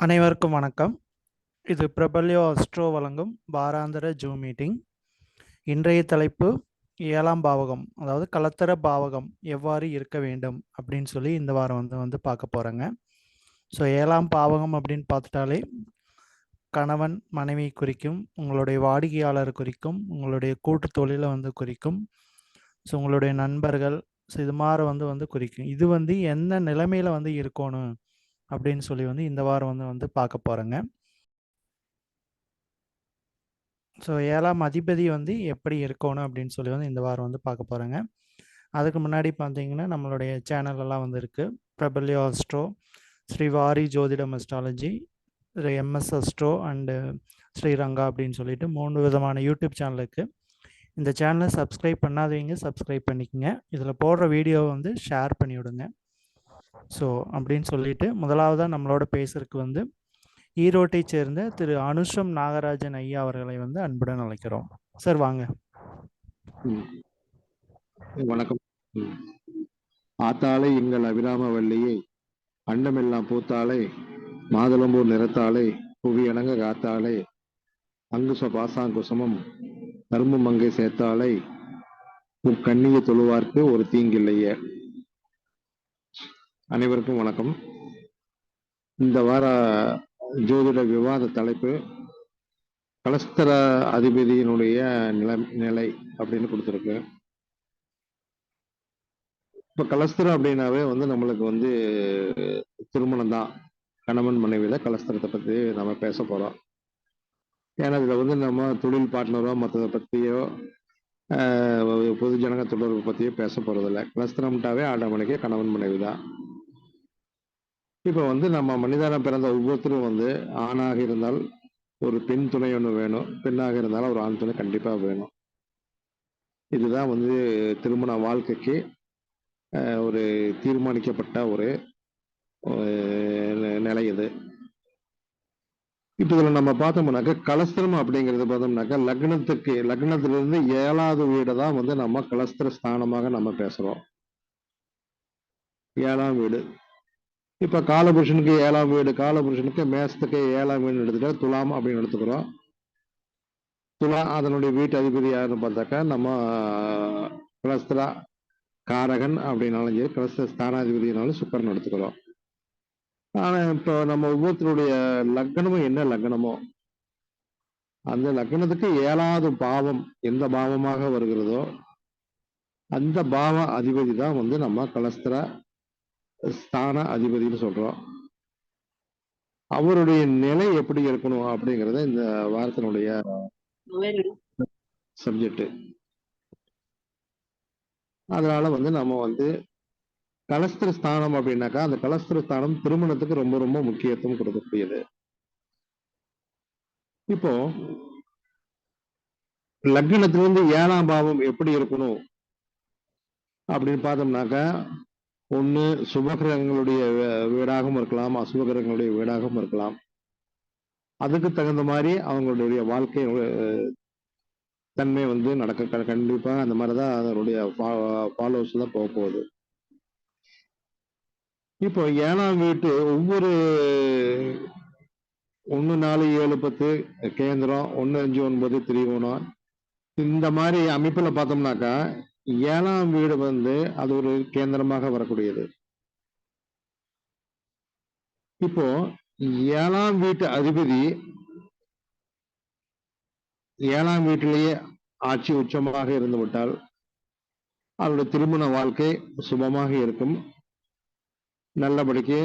அனைவருக்கும் வணக்கம். இது பிரபல்யோ அஸ்ட்ரோ வழங்கும் வாராந்திர ஜூம் மீட்டிங். இன்றைய தலைப்பு 7ஆம் பாவகம், அதாவது கலத்தர பாவகம் எவ்வாறு இருக்க வேண்டும் அப்படின்னு சொல்லி இந்த வாரம் வந்து பார்க்க போகிறேங்க. ஸோ 7ஆம் பாவகம் அப்படின்னு பார்த்துட்டாலே கணவன் மனைவி குறிக்கும், உங்களுடைய வாடிக்கையாளர் குறிக்கும், உங்களுடைய கூட்டு தொழிலை குறிக்கும், ஸோ உங்களுடைய நண்பர்கள், ஸோ இது மாதிரி வந்து குறிக்கும். இது என்ன நிலைமையில் இருக்கணும் அப்படின்னு சொல்லி இந்த வாரம் வந்து பார்க்க போகிறேங்க. ஸோ 7ஆம் அதிபதி எப்படி இருக்கணும் அப்படின்னு சொல்லி இந்த வாரம் பார்க்க போகிறேங்க. அதுக்கு முன்னாடி பார்த்தீங்கன்னா நம்மளுடைய சேனலெல்லாம் இருக்குது. பிரபல்யோ அஸ்ட்ரோ, ஸ்ரீவாரி ஜோதிடம் astrology, MS astro and Sriranga அப்படின்னு சொல்லிட்டு 3 விதமான யூடியூப் சேனல் இருக்குது. இந்த சேனலை சப்ஸ்கிரைப் பண்ணாதவங்க சப்ஸ்கிரைப் பண்ணிக்கோங்க. இதில் போடுற வீடியோவை ஷேர் பண்ணி விடுங்க. ஸோ அப்படின்னு சொல்லிட்டு முதலாவதாக நம்மளோட பேசுறதுக்கு ஈரோட்டை சேர்ந்த திரு அனுஷம் நாகராஜன் ஐயா அவர்களை அன்புடன் அழைக்கிறோம். சார் வாங்க. வணக்கம். ஆத்தாளை எங்கள் அபிராம வள்ளியை, அண்டமெல்லாம் பூத்தாளை, மாதுளம்பூர் நிறத்தாளை, புவி அணங்க காத்தாளை, அங்குச பாசாங்குசமம் கரும்பு மங்கை சேர்த்தாளை, கண்ணிய தொழுவார்க்கு ஒரு தீங்கில்லையே. அனைவருக்கும் வணக்கம். இந்த வார ஜோதிட விவாத தலைப்பு கலஸ்தர அதிபதியினுடைய நிலை அப்படின்னு கொடுத்துருக்கு. இப்போ கலஸ்தரம் அப்படின்னாவே நம்மளுக்கு திருமணம் தான். கணவன் மனைவியில கலஸ்தரத்தை பற்றி நம்ம பேச போகிறோம். ஏன்னா இதில் நம்ம தொழில் பார்ட்னரோ மற்றதை பற்றியோ பொது ஜனங்க தொடர்பு பற்றியோ பேச போகிறதில்ல. கலஸ்தரம்ட்டாவே ஆடமணிக்கு கணவன் மனைவி தான். இப்போ நம்ம மனிதன பிறந்த ஒவ்வொருத்தரும் ஆணாக இருந்தால் ஒரு பெண் துணை ஒன்று வேணும், பெண்ணாக இருந்தாலும் ஒரு ஆண் துணை கண்டிப்பாக வேணும். இதுதான் திருமண வாழ்க்கைக்கு ஒரு தீர்மானிக்கப்பட்ட ஒரு நிலை இது. இப்போ இதில் நம்ம பார்த்தோம்னாக்கா கலஸ்திரம் அப்படிங்கிறது பார்த்தோம்னாக்கா லக்னத்திலிருந்து 7வது வீடை தான் நம்ம கலஸ்திர ஸ்தானமாக நம்ம பேசுறோம். 7ஆம் வீடு. இப்ப காலபுருஷனுக்கு 7ஆம் வீடு, காலபுருஷனுக்கு மேசத்துக்கு 7ஆம் வீடு எடுத்துட்டா துலாம் அப்படின்னு எடுத்துக்கிறோம். துலா அதனுடைய வீட்டு அதிபதி யாருன்னு பார்த்தாக்கா நம்ம கலஸ்திரா காரகன் அப்படின்னாலும் சரி, கலஸ்திர ஸ்தானாதிபதினாலும் சுக்கரன் எடுத்துக்கிறோம். ஆனா இப்போ நம்ம ஒவ்வொருத்தருடைய லக்னமும் என்ன லக்னமோ அந்த லக்னத்துக்கு 7வது பாவம் எந்த பாவமாக வருகிறதோ அந்த பாவ அதிபதி தான் நம்ம கலஸ்திர ஸ்தான அதிபதினு சொல்றோம். அவருடைய நிலை எப்படி இருக்கணும் அப்படிங்கறத இந்த வாரத்தினுடைய சப்ஜெக்ட். அதனால நம்ம கலஸ்திர ஸ்தானம் அப்படின்னாக்கா அந்த கலஸ்திர ஸ்தானம் திருமணத்துக்கு ரொம்ப ரொம்ப முக்கியத்துவம் கொடுக்கக்கூடியது. இப்போ லக்னத்திலிருந்து 7ஆம் பாவம் எப்படி இருக்கணும் அப்படின்னு பார்த்தோம்னாக்கா, ஒண்ணு சுபகிரகங்களுடைய வீடாகவும் இருக்கலாம், அசுபகிரகங்களுடைய வீடாகவும் இருக்கலாம். அதுக்கு தகுந்த மாதிரி அவங்களுடைய வாழ்க்கை தன்மை நடக்க கண்டிப்பா அந்த மாதிரிதான் அதனுடைய ஃபாலோஸ் தான் போக போகுது. இப்போ 7ஆம் வீட்டு ஒவ்வொரு 1, 4, 7, 10 கேந்திரம், 1, 5, 9 திரிகோணம், இந்த மாதிரி அமைப்புல பார்த்தோம்னாக்கா 7ஆம் வீடு அது ஒரு கேந்திரமாக வரக்கூடியது. இப்போ 7ஆம் வீட்டு அதிபதி 7ஆம் வீட்டிலேயே ஆட்சி உச்சமாக இருந்து விட்டால் அவருடைய திருமண வாழ்க்கை சுபமாக இருக்கும், நல்லபடிக்கு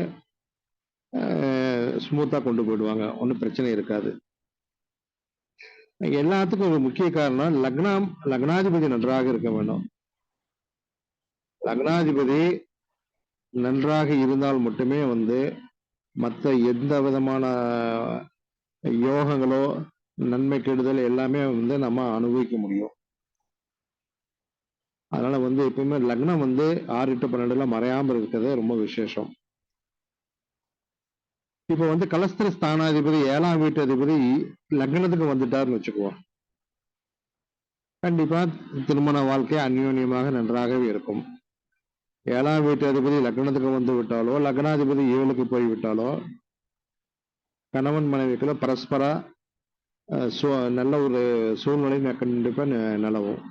ஸ்மூத்தா கொண்டு போயிடுவாங்க, ஒன்றும் பிரச்சனை இருக்காது. எல்லாத்துக்கும் ஒரு முக்கிய காரணம் லக்னாதிபதி நன்றாக இருக்க வேண்டும். லக்னாதிபதி நன்றாக இருந்தால் மட்டுமே மற்ற எந்த விதமான யோகங்களோ நன்மை கெடுதல் எல்லாமே நம்ம அனுபவிக்க முடியும். அதனால எப்பவுமே லக்னம் 6, 8, 12 மறையாம இருக்கிறது ரொம்ப விசேஷம். இப்ப கலஸ்திர ஸ்தானாதிபதி 7ஆம் வீட்டு அதிபதி லக்னத்துக்கு வந்துட்டாருன்னு வச்சுக்குவோம், கண்டிப்பா திருமண வாழ்க்கை அந்யோன்யமாக நன்றாகவே இருக்கும். 7ஆம் வீட்டு அதிபதி லக்னத்துக்கு வந்து விட்டாலோ, லக்னாதிபதி 7க்கு போய் விட்டாலோ கணவன் மனைவிக்குள்ள பரஸ்பர நல்ல ஒரு சூழ்நிலை கண்டிப்பா நிலவும்.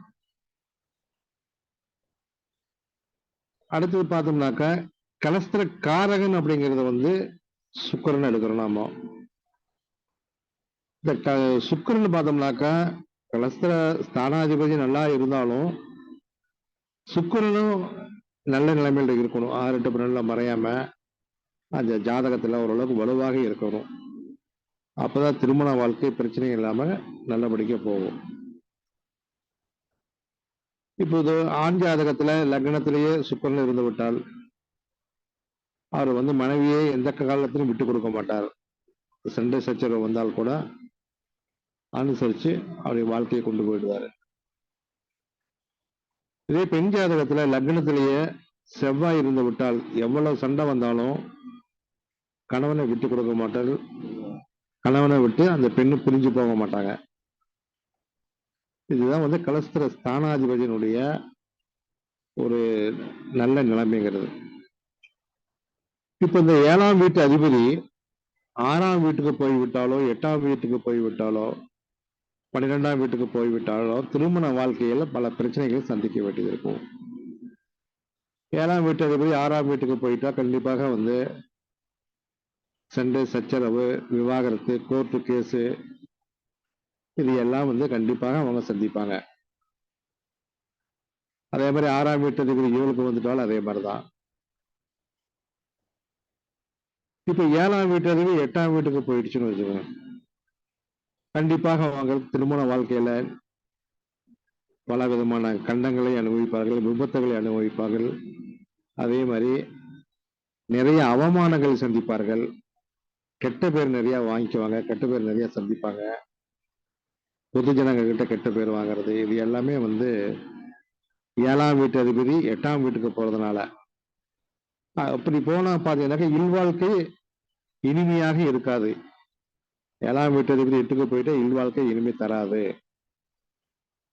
அடுத்தது பார்த்தோம்னாக்கா கலஸ்திர காரகன் அப்படிங்கறத வந்து சுக்கிரன் எடுக்கிறோம் நாம. இந்த சுக்கிரன் பார்த்தோம்னாக்கா கலஸ்திர ஸ்தானாதிபதி நல்லா இருந்தாலும் சுக்கிரனும் நல்ல நிலைமையில இருக்கணும். 6 8 12 மறையாம அந்த ஜாதகத்துல ஓரளவுக்கு வலுவாக இருக்கணும். அப்பதான் திருமண வாழ்க்கை பிரச்சனை இல்லாம நல்லபடியா போகும். இப்போது ஆண் ஜாதகத்துல லக்னத்திலேயே சுக்கிரன் இருந்து விட்டால் அவர் வந்து மனைவியை எந்த காலத்திலும் விட்டு கொடுக்க மாட்டார். சண்டை சச்சரவு வந்தால் கூட அனுசரிச்சு அவருடைய வாழ்க்கையை கொண்டு போயிடுவாரு. இதே பெண் ஜாதகத்துல லக்னத்திலேயே செவ்வாய் இருந்து விட்டால் எவ்வளவு சண்டை வந்தாலும் கணவனை விட்டு கொடுக்க மாட்டார். கணவனை விட்டு அந்த பெண்ணு பிரிஞ்சு போக மாட்டாங்க. இதுதான் வந்து கலஸ்திர ஸ்தானாதிபதியினுடைய ஒரு நல்ல நிலைமைங்கிறது. இப்ப இந்த 7ஆம் வீட்டு அதிபதி 6ஆம் வீட்டுக்கு போய்விட்டாலோ 8ஆம் வீட்டுக்கு போய்விட்டாலோ 12ஆம் வீட்டுக்கு போய்விட்டாலோ திருமண வாழ்க்கையில பல பிரச்சனைகள் சந்திக்க வேண்டியது இருக்கும். 7ஆம் வீட்டு அதிபதி 6ஆம் வீட்டுக்கு போயிட்டா கண்டிப்பாக வந்து சண்டை சச்சரவு, விவாகரத்து, கோர்ட்டு கேஸு இது எல்லாம் வந்து கண்டிப்பாக அவங்க சந்திப்பாங்க. அதே மாதிரி 6ஆம் வீட்டு அதிபதி 7க்கு வந்துட்டாலும் அதே மாதிரிதான். இப்ப 7ஆம் வீட்டு அதிபதி 8ஆம் வீட்டுக்கு போயிடுச்சுன்னு வச்சுக்கோங்க, கண்டிப்பாக அவங்க திருமண வாழ்க்கையில பல விதமான கண்டங்களை அனுபவிப்பார்கள், விபத்துகளை அனுபவிப்பார்கள். அதே மாதிரி நிறைய அவமானங்கள் சந்திப்பார்கள். கெட்ட பேர் நிறைய வாங்கிக்குவாங்க, கெட்ட பேர் நிறைய சந்திப்பாங்க. பொது ஜனங்க கிட்ட கெட்ட பேர் வாங்குறது இது எல்லாமே வந்து 7ஆம் வீட்டு அதிபதி 8ஆம் வீட்டுக்கு போறதுனால. அப்படி போனா பாத்தீங்கன்னாக்க இல்வாழ்க்கை இனிமையாக இருக்காது. 7ஆம் வீட்டு அதிபதி 8க்கு போயிட்டா இல்வாழ்க்கை இனிமை தராது.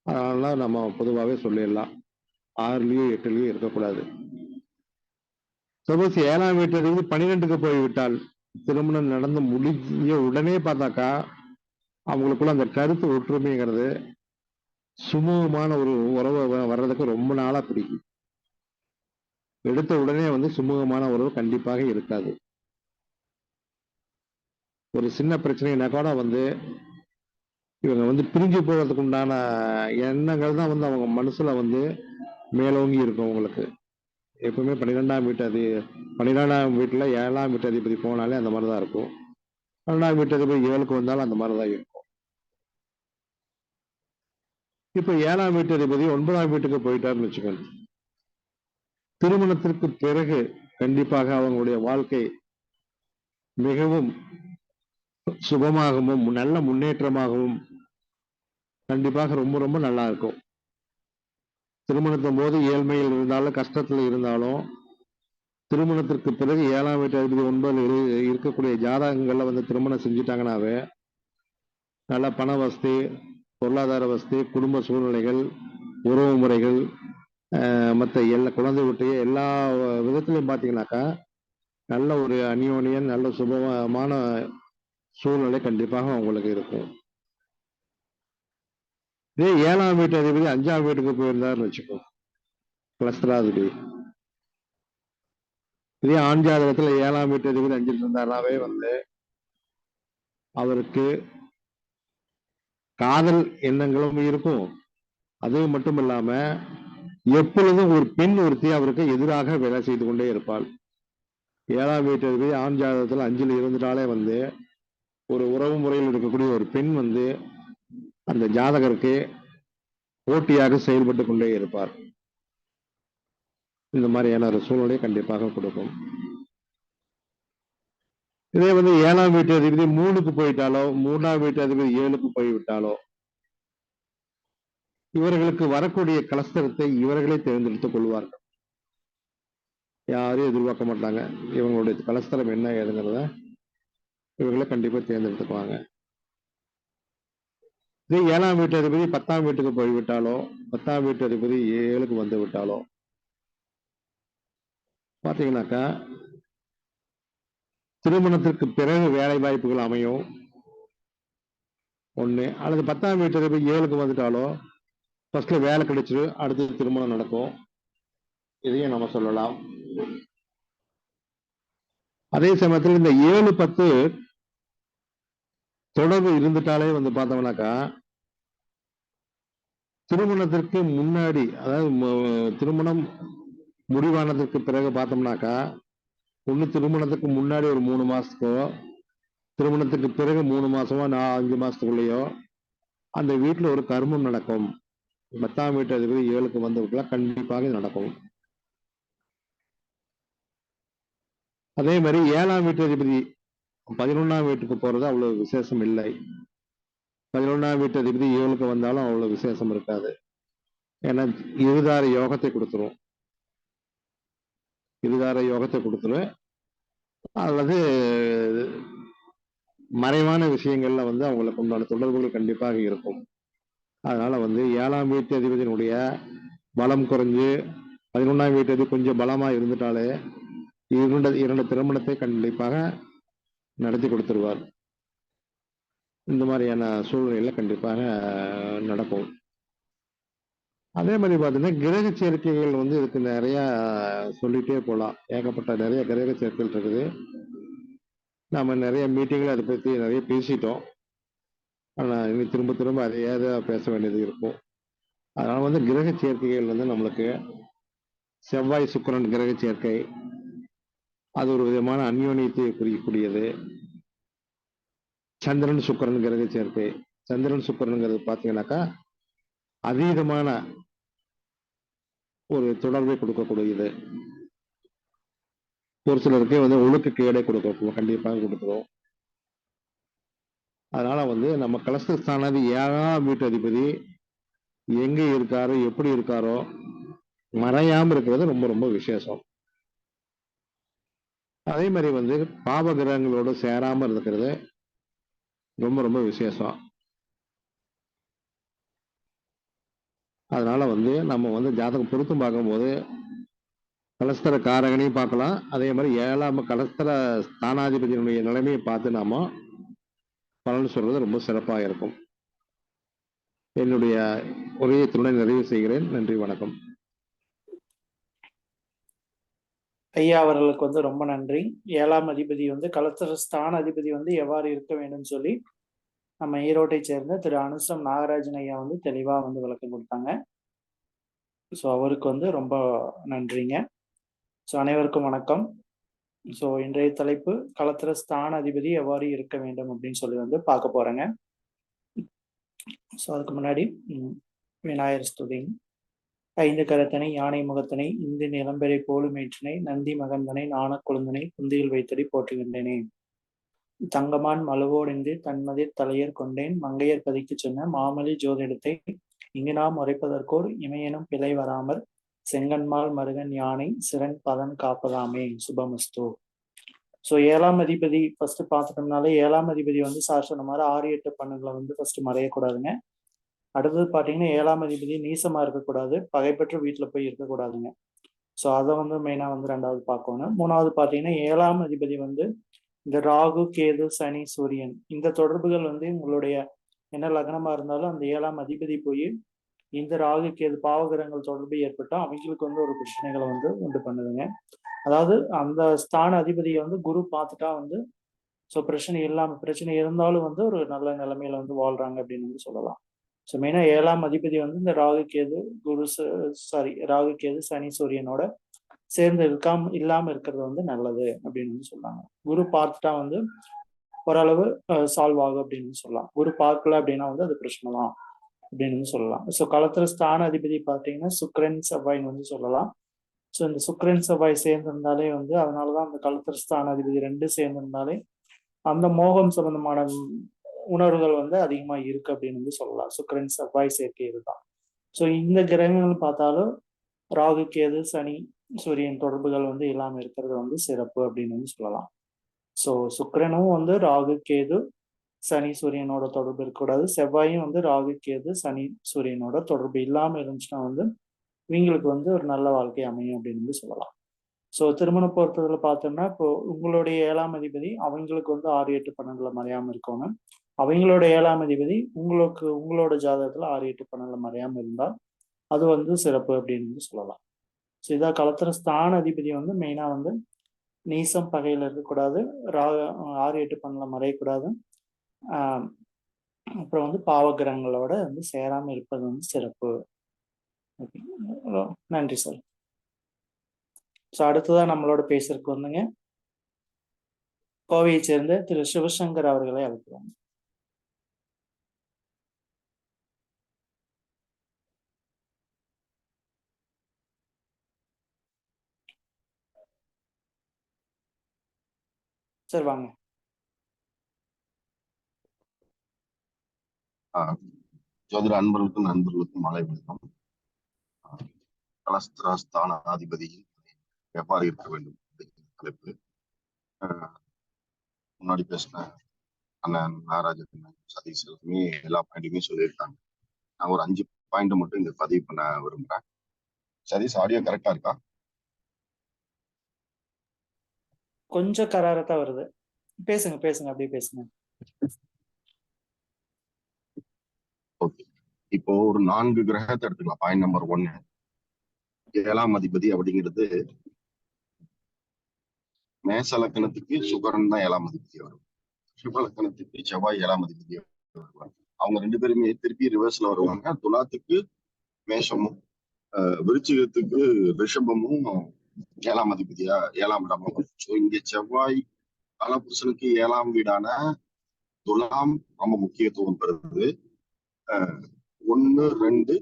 அதனால நம்ம பொதுவாகவே சொல்லிடலாம் 6லயோ 8லயோ இருக்கக்கூடாது. சப்போஸ் 7ஆம் வீட்டு அதிபதி 12க்கு போய்விட்டால் திருமணம் நடந்து முடிஞ்ச உடனே பார்த்தாக்கா அவங்களுக்குள்ள அந்த கருத்து ஒற்றுமைங்கிறது சுமூகமான ஒரு உறவு வர்றதுக்கு ரொம்ப நாளா பிடிக்கும். எடுத்த உடனே வந்து சுமூகமான உறவு கண்டிப்பாக இருக்காது. ஒரு சின்ன பிரச்சனைனா கூட வந்து இவங்க வந்து பிரிஞ்சு போகிறதுக்கு உண்டான எண்ணங்கள் தான் வந்து அவங்க மனசுல வந்து மேலோங்கி இருக்கும். உங்களுக்கு எப்பவுமே 12ஆம் வீட்டுல 7ஆம் வீட்டு அதிபதி போனாலே அந்த மாதிரிதான் இருக்கும். 12ஆம் வீட்டு அதிபதி 7க்கு வந்தாலும் அந்த மாதிரிதான் இருக்கும். இப்ப 7ஆம் வீட்டு அதிபதி 9ஆம் வீட்டுக்கு போயிட்டாருன்னு வச்சுக்கோங்க, திருமணத்திற்கு பிறகு கண்டிப்பாக அவங்களுடைய வாழ்க்கை மிகவும் சுபமாகவும் நல்ல முன்னேற்றமாகவும் கண்டிப்பாக ரொம்ப ரொம்ப நல்லா இருக்கும். திருமணத்தின் போது ஏழ்மையில் இருந்தாலும் கஷ்டத்துல இருந்தாலும் திருமணத்திற்கு பிறகு 7ஆம் வீட்டு அதிபதி 9 இருக்கக்கூடிய ஜாதகங்கள்ல வந்து திருமணம் செஞ்சுட்டாங்கன்னாவே நல்ல பண வசதி, பொருளாதார வசதி, குடும்ப சூழ்நிலைகள், உறவு முறைகள், மற்ற எல்லா குழந்தை விட்டு எல்லா விதத்திலையும் பார்த்தீங்கன்னாக்கா நல்ல ஒரு அந்யோன்யம் நல்ல சுபமான சூழ்நிலை கண்டிப்பாக உங்களுக்கு இருக்கும். இதே 7ஆம் வீட்டு அதிபதி 5ஆம் வீட்டுக்கு போயிருந்தாருன்னு வச்சுக்கோ, கிளஸ்தராதிபதி. இதே ஆண் ஜாதகத்துல 7ஆம் வீட்டு அதிபதி 5ல் இருந்தாருனாவே வந்து அவருக்கு காதல் எண்ணங்களும் இருக்கும். அது மட்டும் இல்லாம எப்பொழுதும் ஒரு பெண் ஒருத்தி அவருக்கு எதிராக வேலை செய்து கொண்டே இருப்பாள். 7ஆம் வீட்டு அதிபதி ஆண் ஜாதகத்துல 5ல் இருந்துட்டாலே வந்து ஒரு உறவு முறையில் இருக்கக்கூடிய ஒரு பெண் வந்து அந்த ஜாதகருக்கு போட்டியாக செயல்பட்டு கொண்டே இருப்பார். இந்த மாதிரியான ஒரு சூழ்நிலை கண்டிப்பாக கொடுக்கும். இதே வந்து 7ஆம் வீட்டு அதிபதி 3க்கு போயிட்டாலோ 3ஆம் வீட்டு அதிபதி 7க்கு போய்விட்டாலோ இவர்களுக்கு வரக்கூடிய கலஸ்தரத்தை இவர்களே தேர்ந்தெடுத்துக் கொள்வார்கள். யாரும் எதிர்பார்க்க மாட்டாங்க. இவங்களுடைய கலஸ்தரம் என்ன ஏதுங்கிறத இவர்களை கண்டிப்பா தேர்ந்தெடுத்துக்குவாங்க. இதே 7ஆம் வீட்டு அதிபதி 10ஆம் வீட்டுக்கு போய்விட்டாலோ 10ஆம் வீட்டு அதிபதி 7க்கு வந்து விட்டாலோ பாத்தீங்கன்னாக்கா திருமணத்திற்கு பிறகு வேலை வாய்ப்புகள் அமையும் ஒண்ணு, அல்லது 10ஆம் வீட்டுல போய் 7க்கு வந்துட்டாலோ ஃபர்ஸ்ட்ல வேலை கிடைச்சிடும், அடுத்தது திருமணம் நடக்கும். இதையும் நம்ம சொல்லலாம். அதே சமயத்தில் இந்த 7-10 தொடர்பு இருந்துட்டாலே வந்து பார்த்தோம்னாக்கா திருமணத்திற்கு முன்னாடி, அதாவது திருமணம் முடிவானதுக்கு பிறகு பார்த்தோம்னாக்கா ஒண்ணு திருமணத்துக்கு முன்னாடி ஒரு 3 மாசத்துக்கோ, திருமணத்துக்கு பிறகு 3 மாசமோ 5 மாசத்துக்குள்ளேயோ அந்த வீட்டுல ஒரு கர்மம் நடக்கும். 10ஆம் வீட்டு அதிபதி 7க்கு வந்தவர்களாம் கண்டிப்பாக இது நடக்கும். அதே மாதிரி 7ஆம் வீட்டு அதிபதி 11ஆம் வீட்டுக்கு போறது அவ்வளவு விசேஷம் இல்லை. 11ஆம் வீட்டு அதிபதி 7க்கு வந்தாலும் அவ்வளவு விசேஷம் இருக்காது. ஏன்னா இருதார யோகத்தை கொடுத்துரும். இருதார யோகத்தை கொடுத்துரும், அல்லது மறைவான விஷயங்கள்ல வந்து அவங்களுக்கு உண்டான தொடர்புகள் கண்டிப்பாக இருக்கும். அதனால வந்து 7ஆம் வீட்டு அதிபதியினுடைய பலம் குறைஞ்சு 11ஆம் வீட்டு அதிபதி கொஞ்சம் பலமா இருந்துட்டாலே இரண்டு திருமணத்தை கண்டிப்பாக நடத்தி கொடுத்துருவார். இந்த மாதிரியான சூழ்நிலையில கண்டிப்பாக நடக்கும். அதே மாதிரி பார்த்தீங்கன்னா கிரக சேர்க்கைகள் வந்து இதுக்கு நிறைய சொல்லிட்டே போகலாம். ஏகப்பட்ட நிறைய கிரக சேர்க்கைகள் இருக்குது. நம்ம நிறைய மீட்டிங்ல அதை பத்தி நிறைய பேசிட்டோம். ஆனா இனி திரும்ப திரும்ப அதையே பேச வேண்டியது இருக்கும். அதனால வந்து கிரக சேர்க்கைகள் வந்து நம்மளுக்கு செவ்வாய் சுக்கிரன் கிரக சேர்க்கை, அது ஒரு விதமான அந்யோன்யத்தை குறிக்கக்கூடியது. சந்திரன் சுக்கிரன் கிரக சேர்க்கை, சந்திரன் சுக்கிரனுங்கிறது பார்த்தீங்கன்னாக்கா அதீதமான ஒரு தொடர்பை கொடுக்கக்கூடியது. ஒரு சிலருக்கு வந்து ஒழுக்கக்கேடை கொடுக்கும், கண்டிப்பாக கொடுக்குறோம். அதனால வந்து நம்ம கலஸ்தரஸ்தானாதி 7ஆம் வீட்டு அதிபதி எங்க இருக்காரோ எப்படி இருக்காரோ மறையாம இருக்கிறது ரொம்ப ரொம்ப விசேஷம். அதே மாதிரி வந்து பாவ கிரகங்களோடு சேராம இருக்கிறது ரொம்ப ரொம்ப விசேஷம். அதனால வந்து நம்ம வந்து ஜாதகம் பொருத்தம் பார்க்கும்போது கலஸ்தர காரகனையும் பார்க்கலாம். அதே மாதிரி 7ஆம் கலஸ்தர ஸ்தானாதிபதியினுடைய நிலைமையை பார்த்து நாம பலன் சொல்றது ரொம்ப சிறப்பாக இருக்கும். என்னுடைய உரையை இத்துடன் நிறைவு செய்கிறேன். நன்றி, வணக்கம். ஐயா அவர்களுக்கு வந்து ரொம்ப நன்றி. 7ஆம் அதிபதி வந்து கலஸ்தர ஸ்தான அதிபதி வந்து எவ்வாறு இருக்க வேண்டும் சொல்லி நம்ம ஈரோட்டை சேர்ந்த திரு அனுசம் நாகராஜன் ஐயா வந்து தெளிவா வந்து விளக்கம் கொடுத்தாங்க. ஸோ அவருக்கு வந்து ரொம்ப நன்றிங்க. ஸோ அனைவருக்கும் வணக்கம். ஸோ இன்றைய தலைப்பு கலத்திர ஸ்தான அதிபதி எவ்வாறு இருக்க வேண்டும் அப்படின்னு சொல்லி வந்து பார்க்க போறேங்க. ஸோ அதுக்கு முன்னாடி விநாயகர் ஸ்துதி. 5 கரத்தனை யானை முகத்தனை இந்தி நிலம்பெறை போலுமேற்றினை நந்தி மகந்தனை நாண கொழுந்தனை குந்தியில் வைத்தடி போற்றுகின்றனே. தங்கமான் மழுவோடின்றி தன்மதிர் தலையர் கொண்டேன் மங்கையர் பதிக்கு சொன்ன மாமலி ஜோதிடத்தை இங்கு நாம் உரைப்பதற்கோர் இமையெனும் பிழை வராமற் செங்கன்மால் மருகன் யானை சிறன் பதன் காப்பதாமே. சுபமஸ்து. ஸோ 7ஆம் அதிபதி ஃபர்ஸ்ட் பார்த்துட்டோம்னாலே 7ஆம் அதிபதி வந்து சார் சொன்ன மாதிரி 6-8 பன்னெண்டுல வந்து ஃபர்ஸ்ட் மறையக்கூடாதுங்க. அடுத்தது பார்த்தீங்கன்னா 7ஆம் அதிபதி நீசமா இருக்கக்கூடாது, பகைப்பற்று வீட்டில் போய் இருக்கக்கூடாதுங்க. ஸோ அதை வந்து மெயினாக வந்து 2வது பார்க்கணும். 3வது பார்த்தீங்கன்னா 7ஆம் அதிபதி வந்து இந்த ராகு கேது சனி சூரியன் இந்த தொடர்புகள் வந்து உங்களுடைய என்ன லக்னமா இருந்தாலும் அந்த 7ஆம் அதிபதி போய் இந்த ராகு கேது பாவகிரகங்கள் தொடர்பு ஏற்பட்டா அவங்களுக்கு வந்து ஒரு பிரச்சனைகளை வந்து உண்டு பண்ணுதுங்க. அதாவது அந்த ஸ்தான அதிபதியை வந்து குரு பார்த்துட்டா வந்து ஸோ பிரச்சனை இருந்தாலும் வந்து ஒரு நல்ல நிலைமையில வந்து வாழ்றாங்க அப்படின்னு வந்து சொல்லலாம். ஸோ மெயினா 7ஆம் அதிபதி வந்து இந்த ராகு கேது சனி சூரியனோட சேர்ந்து இல்லாம இருக்கிறது வந்து நல்லது அப்படின்னு வந்து சொல்லாங்க. குரு பார்த்துட்டா வந்து ஓரளவு சால்வ் ஆகும் அப்படின்னு சொல்லலாம். குரு பார்க்கல அப்படின்னா வந்து அது பிரச்சனை தான் அப்படின்னு சொல்லலாம். ஸோ களத்திர ஸ்தான அதிபதி பார்த்தீங்கன்னா சுக்கிரன் செவ்வாய்ன்னு வந்து சொல்லலாம். ஸோ இந்த சுக்கிரன் செவ்வாய் சேர்ந்திருந்தாலே வந்து அதனாலதான் அந்த களத்திர ஸ்தான அதிபதி 2 சேர்ந்திருந்தாலே அந்த மோகம் சம்பந்தமான உணர்வுகள் வந்து அதிகமா இருக்கு அப்படின்னு வந்து சொல்லலாம். சுக்கிரன் செவ்வாய் சேர்க்கை இதுதான். ஸோ இந்த கிரகங்கள் பார்த்தாலும் ராகு கேது சனி சூரியன் தொடர்புகள் வந்து இல்லாம இருக்கிறது வந்து சிறப்பு அப்படின்னு வந்து சொல்லலாம். ஸோ சுக்கிரனும் வந்து ராகு கேது சனி சூரியனோட தொடர்பு இருக்கக்கூடாது. செவ்வாயும் வந்து ராகு கேது சனி சூரியனோட தொடர்பு இல்லாம இருந்துச்சுன்னா வந்து இவங்களுக்கு வந்து ஒரு நல்ல வாழ்க்கை அமையும் அப்படின்னு வந்து சொல்லலாம். ஸோ திருமண பொறுத்ததில் பார்த்தோம்னா இப்போ உங்களுடைய 7ஆம் அதிபதி அவங்களுக்கு வந்து 6, 8, 12 மறையாமல் இருக்கணும். அவங்களோட 7ஆம் அதிபதி உங்களோட ஜாதகத்தில் 6, 8, 12 மறையாமல் இருந்தால் அது வந்து சிறப்பு அப்படின்னு சொல்லலாம். ஸோ இதான் கலத்திர ஸ்தான அதிபதி வந்து மெயினாக வந்து நீசம் பகையில் இருக்கக்கூடாது, 6, 8, 12 மறையக்கூடாது. அப்புறம் வந்து பாவகிரகங்களோட வந்து சேராமல் இருப்பது வந்து சிறப்பு. நன்றி சார். ஸோ அடுத்ததான் நம்மளோட பேசுறதுக்கு வந்துங்க கோவையை சேர்ந்த திரு சிவசங்கர் அவர்களை அழைக்கிறோம். சார் வாங்க. ஜோதிட அன்பர்களுக்கும் நண்பர்களுக்கும் மாலை வணக்கம். கலஸ்திரஸ்தானாதிபதியில் எவ்வாறு இருக்க வேண்டும் அப்படிங்கிற தலைப்பு. முன்னாடி பேசின அண்ணன் நாகராஜன், சதீஷ் எல்லாமே எல்லா பாயிண்ட்டுமே சொல்லியிருக்காங்க. நான் ஒரு 5 பாயிண்ட் மட்டும் இங்க பதிவு பண்ண விரும்புறேன். சதீஷ், ஆடியோ கரெக்டா இருக்கா? கொஞ்சம் கராரத்தா வருது. பேசுங்க அப்படியே பேசுங்க. ஓகே, இப்போ ஒரு 4 கிரகத்தை எடுத்துக்கலாம். பாயிண்ட் நம்பர் 1, 7ஆம் அதிபதி அப்படிங்கிறது மேச லக்கணத்துக்கு சுகரன் தான் 7ஆம் அதிபதி வரும். சுப லக்கணத்துக்கு செவ்வாய் 7ஆம் அதிபதி வருவாங்க. அவங்க 2 பேருமே திருப்பி ரிவர்ஸ்ல வருவாங்க. துலாத்துக்கு மேஷமும், விருச்சிகத்துக்கு ரிஷபமும் 7ஆம் அதிபதியா 7ஆம் இடமா வரும். ஸோ இங்க செவ்வாய் காலபுருஷனுக்கு 7ஆம் வீடான துலாம் ரொம்ப முக்கியத்துவம் பெறுது. 1, 2,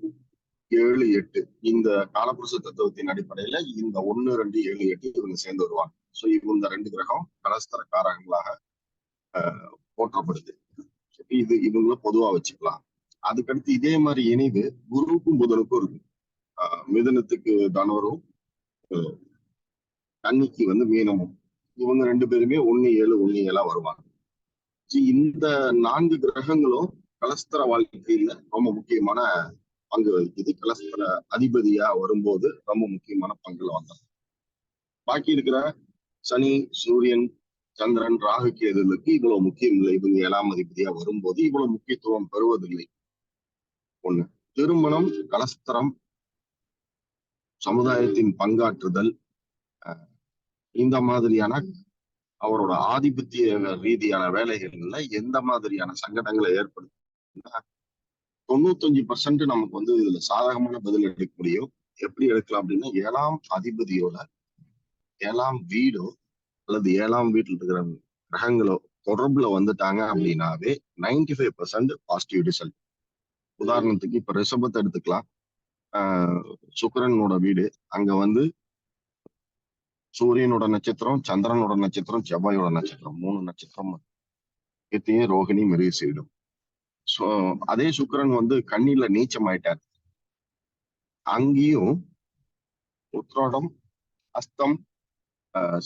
7, 8 இந்த காலபுருஷ தத்துவத்தின் அடிப்படையில இந்த 1, 2, 7, 8 இவங்க சேர்ந்து வருவாங்க. ஸோ இந்த 2 கிரகம் கலஸ்தர காரகங்களாக போற்றப்படுது. இது இவங்கள பொதுவா வச்சுக்கலாம். அதுக்கடுத்து இதே மாதிரி இணைவு குருவுக்கும் புதனுக்கும் இருக்கு. மிதனத்துக்கு தனுவரும், கன்னிக்கு வந்து மீனமும். இவங்க 2 பேருமே 1, 7, 1, 7 வருவாங்க. இந்த 4 கிரகங்களும் கலஸ்தர வாழ்க்கையில ரொம்ப முக்கியமான பங்கு வகிக்குது. கலஸ்தர அதிபதியா வரும்போது ரொம்ப முக்கியமான பங்குல வந்தாங்க. பாக்கி இருக்கிற சனி, சூரியன், சந்திரன், ராகு, கேதுகளுக்கு இவ்வளவு முக்கியம் இல்லை. இவங்க 7ஆம் அதிபதியா வரும்போது இவ்வளவு முக்கியத்துவம் பெறுவதில்லை. ஒண்ணு, திருமணம், கலஸ்தரம், சமுதாயத்தின் பங்காற்றுதல், இந்த மாதிரியான அவரோட ஆதிபத்திய ரீதியான வேலைகள்ல எந்த மாதிரியான சங்கடங்களை ஏற்படுத்த 95% நமக்கு வந்து இதுல சாதகமான பதில் எடுக்க முடியும். எப்படி எடுக்கலாம் அப்படின்னா, 7ஆம் அதிபதியோட 7ஆம் வீடோ அல்லது 7ஆம் வீட்டில் இருக்கிற கிரகங்களோ தொடர்புல வந்துட்டாங்க அப்படின்னாவே 95% பாசிட்டிவ் ரிசல்ட். உதாரணத்துக்கு இப்ப ரிஷபத்தை எடுத்துக்கலாம். சுக்கிரனோட வீடு, அங்க வந்து சூரியனோட நட்சத்திரம், சந்திரனோட நட்சத்திரம், செவ்வாயோட நட்சத்திரம், 3 நட்சத்திரம் எத்தையும் ரோகிணி மிருகசீரிடம். சோ அதே சுக்கிரன் வந்து கன்னியில நீச்சம் ஆயிட்டார். அங்கேயும் உத்திராடம், அஸ்தம்,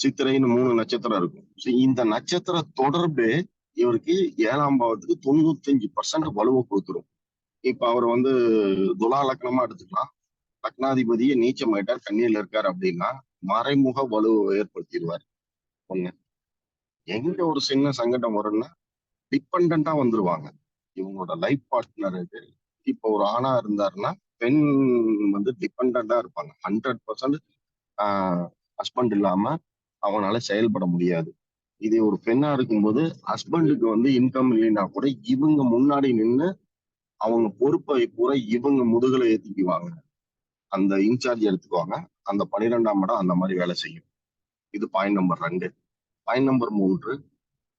சித்திரைன்னு 3 நட்சத்திரம் இருக்கும். இந்த நட்சத்திர தொடர்பு இவருக்கு 7ஆம் பாவத்துக்கு 95% வலுவை கொடுத்துரும். இப்ப அவர் வந்து துலா லக்னமா எடுத்துக்கலாம். லக்னாதிபதியை நீச்சம் ஆயிட்டார், கன்னியில இருக்காரு அப்படின்னா மறைமுக வலுவை ஏற்படுத்திடுவார். ஒண்ணு. எங்க ஒரு சின்ன சங்கடம் வரும்னா, டிபெண்டா வந்துருவாங்க. இவங்களோட லைஃப் பார்ட்னருக்கு இப்போ ஒரு ஆணா இருந்தாருன்னா பெண் வந்து டிபெண்டா இருப்பாங்க. 100% ஹஸ்பண்ட் இல்லாம அவனால செயல்பட முடியாது. இதே ஒரு பெண்ணா இருக்கும்போது ஹஸ்பண்டுக்கு வந்து இன்கம் இல்லைன்னா கூட இவங்க முன்னாடி நின்று அவங்க பொறுப்பை பூரா இவங்க முதுகுல ஏத்திக்குவாங்க. அந்த இன்சார்ஜ் எடுத்துக்குவாங்க. அந்த 12ஆம் இடம் அந்த மாதிரி வேலை செய்யும். இது பாயிண்ட் நம்பர் 2. பாயிண்ட் நம்பர் 3,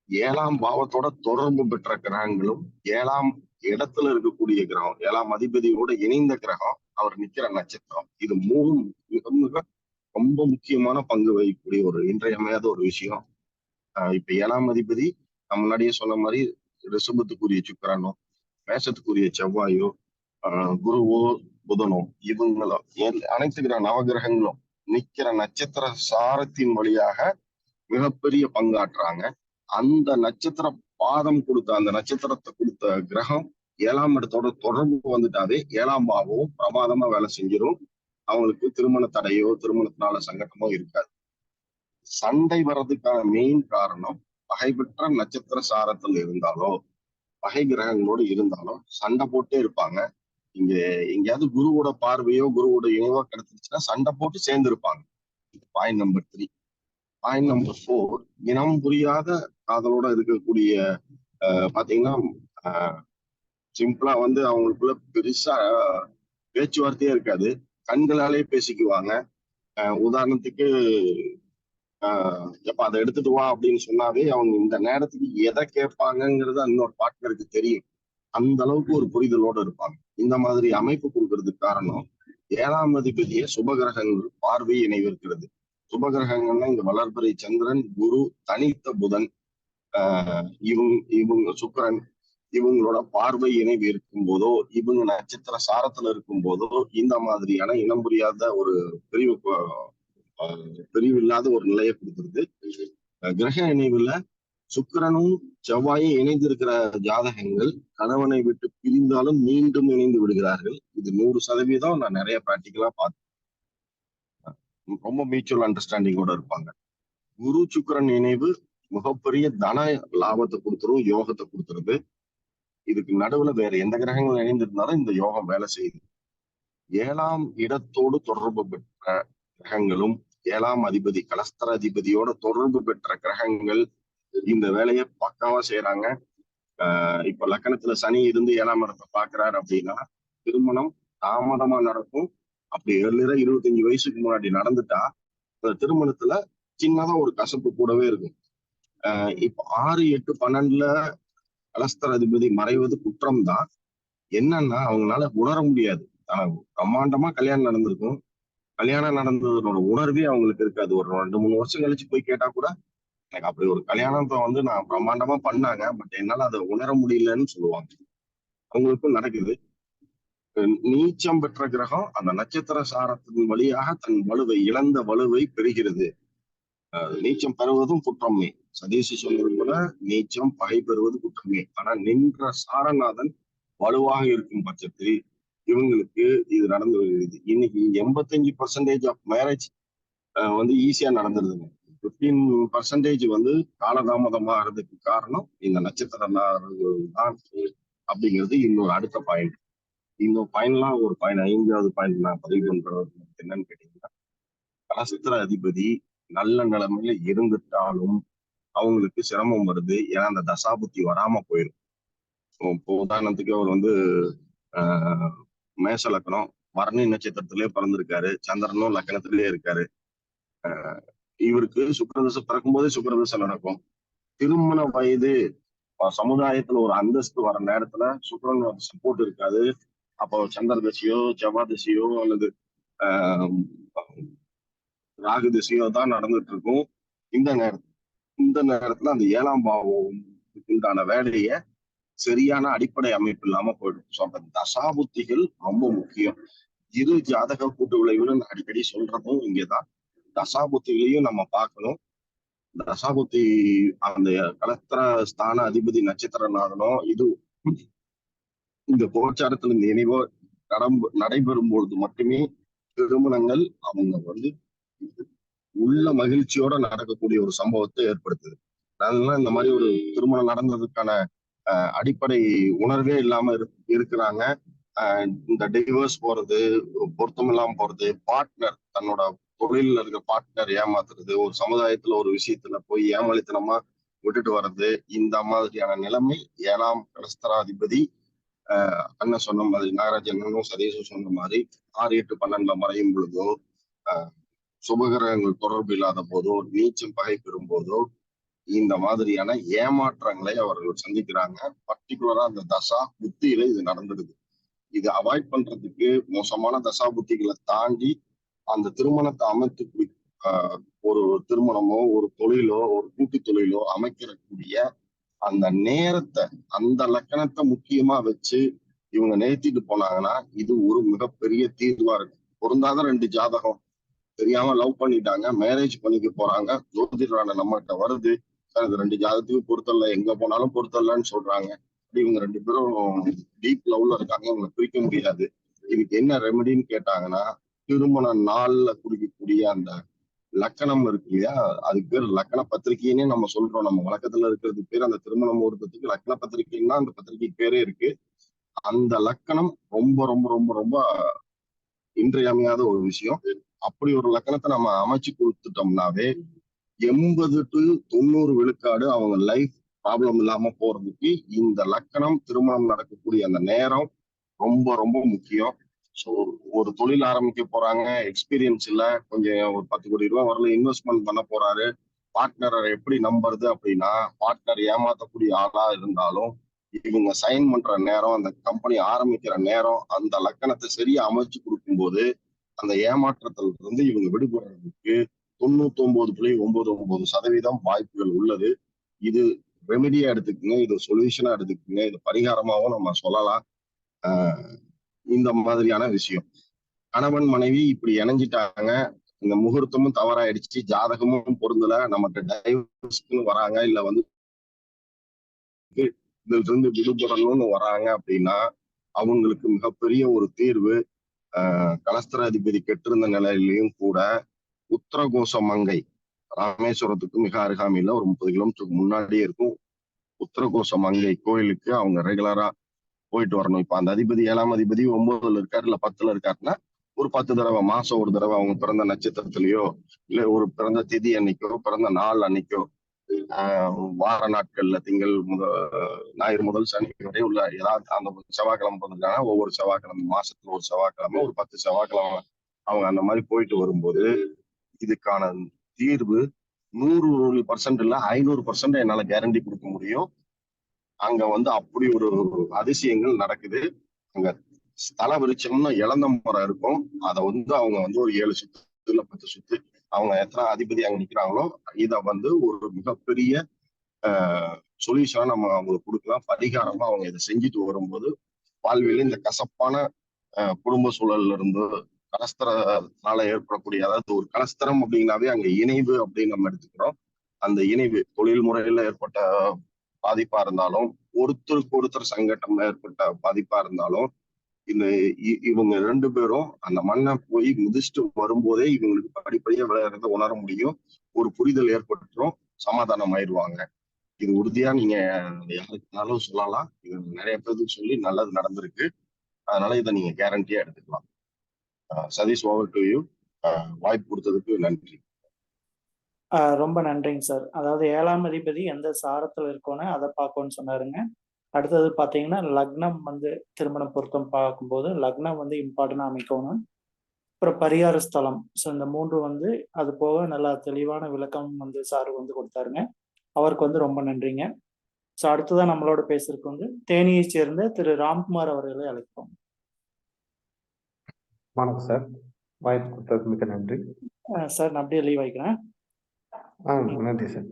7ஆம் பாவத்தோட தொடர்பு பெற்ற கிரகங்களும் 7ஆம் இடத்துல இருக்கக்கூடிய கிரகம், 7ஆம் அதிபதியோட இணைந்த கிரகம், அவர் நிக்கிற நட்சத்திரம், இது 3 மிக மிக ரொம்ப முக்கியமான பங்கு வகிக்கக்கூடிய ஒரு இன்றியமையாத ஒரு விஷயம். இப்ப 7ஆம் அதிபதி நான் முன்னாடியே சொன்ன மாதிரி ரிஷபத்துக்குரிய சுக்கிரனோ, மேஷத்துக்குரிய செவ்வாயோ, குருவோ, புதனோ, இவங்களோ அனைத்து நவகிரகங்களும் நிக்கிற நட்சத்திர சாரத்தின் வழியாக மிகப்பெரிய பங்காற்றுறாங்க. அந்த நட்சத்திர பாதம் கொடுத்த, அந்த நட்சத்திரத்தை கொடுத்த கிரகம் 7ஆம் இடத்தோட தொடர்பு வந்துட்டாவே 7ஆம் பாவமும் பிரமாதமா வேலை செஞ்சிடும். அவங்களுக்கு திருமண தடையோ திருமணத்தினால சங்கடமோ இருக்காது. சண்டை வர்றதுக்கான மெயின் காரணம் பகை பெற்ற நட்சத்திர சாரத்தில் இருந்தாலோ பகை கிரகங்களோடு இருந்தாலோ சண்டை போட்டே இருப்பாங்க. இங்க எங்கேயாவது குருவோட பார்வையோ குருவோட இணைவோ கிடைச்சிருச்சுன்னா சண்டை போட்டு சேர்ந்து இருப்பாங்க. Point number 3. பாயிண்ட் நம்பர் 4, இனம் புரியாத காதலோட இருக்கக்கூடிய பாத்தீங்கன்னா சிம்பிளா வந்து அவங்களுக்குள்ள பெருசா பேச்சுவார்த்தையே இருக்காது, கண்களாலே பேசிக்குவாங்க. உதாரணத்துக்கு எப்ப அதை எடுத்துட்டு வா அப்படின்னு சொன்னாவே அவங்க இந்த நேரத்துக்கு எதை கேட்பாங்கங்கிறது இன்னொரு பார்ட்னருக்கு தெரியும். அந்த அளவுக்கு ஒரு புரிதலோடு இருப்பாங்க. இந்த மாதிரி அமைப்பு கொடுக்கறதுக்கு காரணம் 7ஆம் அதிபதியை சுபகிரகங்கள் பார்வை இணைவிருக்கிறது. சுபகிரகங்கள்னா இங்க வளர்பிறை சந்திரன், குரு, தனித்த புதன், இவங்க சுக்கிரன், இவங்களோட பார்வை இணைவு இருக்கும் போதோ இவங்க நட்சத்திர சாரத்துல இருக்கும் போதோ இந்த மாதிரியான இனம் புரியாத ஒரு பிரிவு இல்லாத ஒரு நிலையை கொடுக்கிறது. கிரக இணைவுல சுக்கிரனும் செவ்வாயும் இணைந்திருக்கிற ஜாதகங்கள் கணவனை விட்டு பிரிந்தாலும் மீண்டும் இணைந்து விடுகிறார்கள். இது 100% நான் நிறைய பிராக்டிக்கலா பார்த்தேன். ரொம்ப மியூச்சுவல் அண்டர்ஸ்டாண்டிங்கோட இருப்பாங்க. குரு சுக்கிரன் இணைவு மிகப்பெரிய தன லாபத்தை கொடுத்துரும், யோகத்தை கொடுத்துருது. இதுக்கு நடுவுல வேற எந்த கிரகங்கள் இணைந்திருந்தாலும் இந்த யோகம் வேலை செய்யுது. 7ஆம் இடத்தோடு தொடர்பு பெற்ற கிரகங்களும் 7ஆம் அதிபதி கலஸ்தர அதிபதியோட தொடர்பு பெற்ற கிரகங்கள் இந்த வேலையை பக்காவா செய்யறாங்க. இப்ப லக்கணத்துல சனி இருந்து 7ஆம் இடத்தை பாக்குறாரு அப்படின்னா திருமணம் தாமதமா நடக்கும். அப்படி 25 வயசுக்கு முன்னாடி நடந்துட்டா அந்த திருமணத்துல சின்னதா ஒரு கசப்பு கூடவே இருக்கும். இப்ப 6, 8, 12 கலஸ்தர அதிபதி மறைவது குற்றம் தான். என்னன்னா அவங்களால உணர முடியாது. பிரம்மாண்டமா கல்யாணம் நடந்திருக்கும், கல்யாணம் நடந்ததோட உணர்வே அவங்களுக்கு இருக்காது. ஒரு 2-3 வருஷம் கழிச்சு போய் கேட்டா கூட எனக்கு அப்படி ஒரு கல்யாணத்தை வந்து நான் பிரம்மாண்டமா பண்ணாங்க, பட் என்னால அதை உணர முடியலன்னு சொல்லுவாங்க. அவங்களுக்கும் நடக்குது. நீச்சம் பெற்ற கிரகம் அந்த நட்சத்திர சாரத்தின் வழியாக தன் வலுவை இழந்த வலுவை பெறுகிறது. நீச்சம் பெறுவதும் குற்றமே. சதீஷ் சொல்வது போல நீச்சம் பகை பெறுவது குற்றமே. ஆனா நின்ற சாரநாதன் வலுவாக இருக்கும் பட்சத்தில் இவங்களுக்கு இது நடந்து வருகிறது. இன்னைக்கு 85% ஆஃப் மேரேஜ் வந்து ஈஸியா நடந்துருதுங்க. 15% வந்து காலதாமதமா ஆகிறதுக்கு காரணம் இந்த நட்சத்திரம் தான் அப்படிங்கிறது இன்னொரு அடுத்த பாயிண்ட். இந்த பாயிண்ட்லாம் ஒரு பாயிண்ட் 5வது பாயிண்ட் நான் பதிவு பண்றது என்னன்னு கேட்டீங்கன்னா, கலசத்திர அதிபதி நல்ல நிலைமையில இருந்துட்டாலும் அவங்களுக்கு சிரமம் வருது. ஏன்னா அந்த தசாபுத்தி வராம போயிடும். இப்போ உதாரணத்துக்கு அவர் வந்து மேஷ லக்கணம் பரணி நட்சத்திரத்திலேயே பிறந்திருக்காரு, சந்திரனும் லக்கணத்திலேயே இருக்காரு. இவருக்கு சுக்கிரதசை பிறக்கும் போதே சுக்கிரதசை நடக்கும். திருமண வயது சமுதாயத்துல ஒரு அந்தஸ்து வர நேரத்துல சுக்கிரனோட சப்போர்ட் இருக்காது. அப்போ சந்திர தசையோ செவ்வாய் தசையோ அல்லது ராகு திசையோ தான் நடந்துட்டு இருக்கும். இந்த நேரத்துல அந்த 7ஆம் பாவம் உண்டான வேலையை சரியான அடிப்படை அமைப்பு இல்லாம போயிடும். ஸோ அப்ப தசாபுத்திகள் ரொம்ப முக்கியம். இரு ஜாதக கூட்டு விளைவுன்னு அடிக்கடி சொல்றதும் இங்கேதான். தசாபுத்திகளையும் நம்ம பார்க்கணும். தசாபுத்தி அந்த கலத்திர ஸ்தான அதிபதி நட்சத்திரநாதனோ இது இந்த கோச்சாரத்துல இந்த இணைவோ நடைபெறும் பொழுது மட்டுமே திருமணங்கள் அவங்க வந்து உள்ள மகிழ்ச்சியோட நடக்கக்கூடிய ஒரு சம்பவத்தை ஏற்படுத்துது. அதனால இந்த மாதிரி ஒரு திருமணம் நடந்ததுக்கான அடிப்படை உணர்வே இல்லாம இருக்கிறாங்க. இந்த டிவோர்ஸ் போறது, பொருத்தம் இல்லாம போறது, பார்ட்னர் தன்னோட தொழில இருக்க பார்ட்னர் ஏமாத்துறது, ஒரு சமுதாயத்துல ஒரு விஷயத்துல போய் ஏமாளித்தனமா விட்டுட்டு வர்றது, இந்த மாதிரியான நிலைமை 7ஆம் கலஸ்தராதிபதி அண்ணன் சொன்ன மாதிரி நாகராஜனும் சதீஷும் சொன்ன மாதிரி 6, 8, 12 மறையும் பொழுதோ, சுபகிரகங்கள் தொடர்பு இல்லாத போதோ, நீச்சம் பகை பெறும் போதோ இந்த மாதிரியான ஏமாற்றங்களை அவர்கள் சந்திக்கிறாங்க. பர்டிகுலரா அந்த தசா புத்தியில இது நடந்துடுது. இது அவாய்ட் பண்றதுக்கு மோசமான தசா புத்திகளை தாண்டி அந்த திருமணத்தை அமைத்து ஒரு திருமணமோ ஒரு தொழிலோ ஒரு கூட்டு தொழிலோ அமைக்கக்கூடிய அந்த நேரத்தை அந்த லக்கணத்தை முக்கியமா வச்சு இவங்க நேர்த்திட்டு போனாங்கன்னா இது ஒரு மிகப்பெரிய தீர்வா இருக்கு. பொருந்தாத 2 ஜாதகம் தெரியாம லவ் பண்ணிட்டாங்க, மேரேஜ் பண்ணிக்க போறாங்க, ஜோதிடரான நம்மகிட்ட வருது, சார் இது 2 ஜாதகத்துக்கு பொருத்தல்ல, எங்க போனாலும் பொருத்தல்லன்னு சொல்றாங்க. இவங்க 2 பேரும் டீப் லவ்ல இருக்காங்க, இவங்களை பிரிக்க முடியாது. இதுக்கு என்ன ரெமெடின்னு கேட்டாங்கன்னா திருமண நாள்ல குடிக்கக்கூடிய அந்த லக்கணம் இருக்கு இல்லையா, அதுக்கு பேர் லக்கண பத்திரிகைன்னே நம்ம சொல்றோம். நம்ம வழக்கத்துல இருக்கிறதுக்கு பேர் அந்த திருமண முகூர்த்தத்துக்கு லக்கண பத்திரிகைன்னா அந்த பத்திரிகைக்கு பேரே இருக்கு. அந்த லக்கணம் ரொம்ப ரொம்ப ரொம்ப ரொம்ப இன்றியமையாத ஒரு விஷயம். அப்படி ஒரு லக்கணத்தை நம்ம அமைச்சு கொடுத்துட்டோம்னாவே 80 to 90 விழுக்காடு அவங்க லைஃப் ப்ராப்ளம் இல்லாம போறதுக்கு இந்த லக்கணம் திருமணம் நடக்கக்கூடிய அந்த நேரம் ரொம்ப ரொம்ப முக்கியம். ஸோ ஒரு தொழில் ஆரம்பிக்க போறாங்க, எக்ஸ்பீரியன்ஸ் இல்ல, கொஞ்சம் ஒரு 10 கோடி ரூபாய் வரல இன்வெஸ்ட்மெண்ட் பண்ண போறாரு. பார்ட்னரை எப்படி நம்புறது அப்படின்னா, பார்ட்னர் ஏமாத்தக்கூடிய ஆளா இருந்தாலும் இவங்க சைன் பண்ற நேரம், அந்த கம்பெனி ஆரம்பிக்கிற நேரம், அந்த லக்கணத்தை சரியா அமைச்சு கொடுக்கும்போது அந்த ஏமாற்றத்துல இருந்து இவங்க விடுபடுறதுக்கு 99.99% வாய்ப்புகள் உள்ளது. இது ரெமெடியா எடுத்துக்கங்க, இது சொல்யூஷனா எடுத்துக்கங்க, இது பரிகாரமாவும் நம்ம சொல்லலாம். இந்த மாதிரியான விஷயம். கணவன் மனைவி இப்படி இணைஞ்சிட்டாங்க, இந்த முகூர்த்தமும் தவறாயிடுச்சு, ஜாதகமும் பொருந்தல, நம்மகிட்ட டைவர்ஸ்க்கு வராங்க, இல்ல வந்து இதுல இருந்து விடுபடணும்னு வராங்க அப்படின்னா அவங்களுக்கு மிகப்பெரிய ஒரு தீர்வு கலஸ்திராதிபதி கெட்டிருந்த நிலையிலையும் கூட உத்தரகோச மங்கை ராமேஸ்வரத்துக்கு மிக அருகாமையில ஒரு 30 கிலோமீட்டருக்கு முன்னாடியே இருக்கும். உத்தரகோச மங்கை கோயிலுக்கு அவங்க ரெகுலரா போயிட்டு வரணும். இப்ப அந்த அதிபதி 7ஆம் அதிபதி 9ல இருக்காரு இல்ல 10ல இருக்காருன்னா ஒரு 10 தடவை, மாசம் ஒரு தடவை அவங்க பிறந்த நட்சத்திரத்திலேயோ இல்ல ஒரு பிறந்த திதி அன்னைக்கோ, பிறந்த நாள் அன்னைக்கோ, வார நாட்கள்ல திங்கள் ஞாயிறு முதல் சனி வரை உள்ள ஏதாவது அந்த செவ்வாய்க்கிழமை பிறந்திருக்காங்கன்னா ஒவ்வொரு செவ்வாய்க்கிழமை, மாசத்துல ஒரு செவ்வாய்க்கிழமை, ஒரு 10 செவ்வாய்க்கிழமை அவங்க அந்த மாதிரி போயிட்டு வரும்போது இதுக்கான தீர்வு 100% இல்ல 500% என்னால கேரண்டி கொடுக்க முடியும். அங்க வந்து அப்படி ஒரு அதிசயங்கள் நடக்குது. அங்க ஸ்தல விருட்சம்னு இழந்த மரம் இருக்கும். அதை வந்து அவங்க வந்து ஒரு 7 சுத்து இல்ல 10 சுத்து அவங்க எத்தனை அதிபதி அங்க நிக்கிறாங்களோ இத வந்து ஒரு மிகப்பெரிய சொல்யூஷனா நம்ம அவங்களுக்கு கொடுக்கலாம். பரிகாரமா அவங்க இதை செஞ்சுட்டு வரும்போது வாழ்வில் இந்த கசப்பான குடும்ப சூழல்ல இருந்து கலஸ்தரனால ஏற்படக்கூடிய, அதாவது ஒரு கலஸ்தரம் அப்படின்னாவே அங்க இணைவு அப்படின்னு நம்ம எடுத்துக்கிறோம். அந்த இணைவு தொழில் முறையில ஏற்பட்ட பாதிப்பா இருந்தாலும், ஒருத்தருக்கு ஒருத்தர் சங்கடம்ல ஏற்பட்ட பாதிப்பா இருந்தாலும், இந்த இவங்க 2 பேரும் அந்த மண்ணை போய் மிதிச்சுட்டு வரும்போதே இவங்களுக்கு படிப்படியா விளையாடுறத உணர முடியும். ஒரு புரிதல் ஏற்பட்டுரும், சமாதானம் ஆயிடுவாங்க. இது உறுதியா நீங்க யாருக்குனாலும் சொல்லலாம். இது நிறைய பேருக்கு சொல்லி நல்லது நடந்திருக்கு. அதனால இதை நீங்க கேரண்டியா எடுத்துக்கலாம். Satish, over to you. வாய்ப்பு கொடுத்ததுக்கு நன்றி. ரொம்ப நன்றிங்க சார். அதாவது 7ஆம் அதிபதி எந்த சாரத்துல இருக்கோன்னு அதை பார்க்கணும்னு சொன்னாருங்க. அடுத்தது பார்த்தீங்கன்னா லக்னம் வந்து திருமண பொருத்தம் பார்க்கும்போது லக்னம் வந்து இம்பார்ட்டன்டா அமைக்கணும். அப்புறம் பரிகார ஸ்தலம். ஸோ இந்த 3 வந்து அது போக நல்லா தெளிவான விளக்கம் வந்து சார் வந்து கொடுத்தாருங்க. அவருக்கு வந்து ரொம்ப நன்றிங்க. ஸோ அடுத்ததான் நம்மளோட பேசுறதுக்கு வந்து தேனியைச் சேர்ந்த திரு ராம்குமார் அவர்களை அழைப்போம். வணக்கம் சார், வாய்ப்பு கொடுத்ததுக்கு மிக்க நன்றி சார். நான் அப்படியே லீவ் ஆகிக்கிறேன். நன்றி சார்.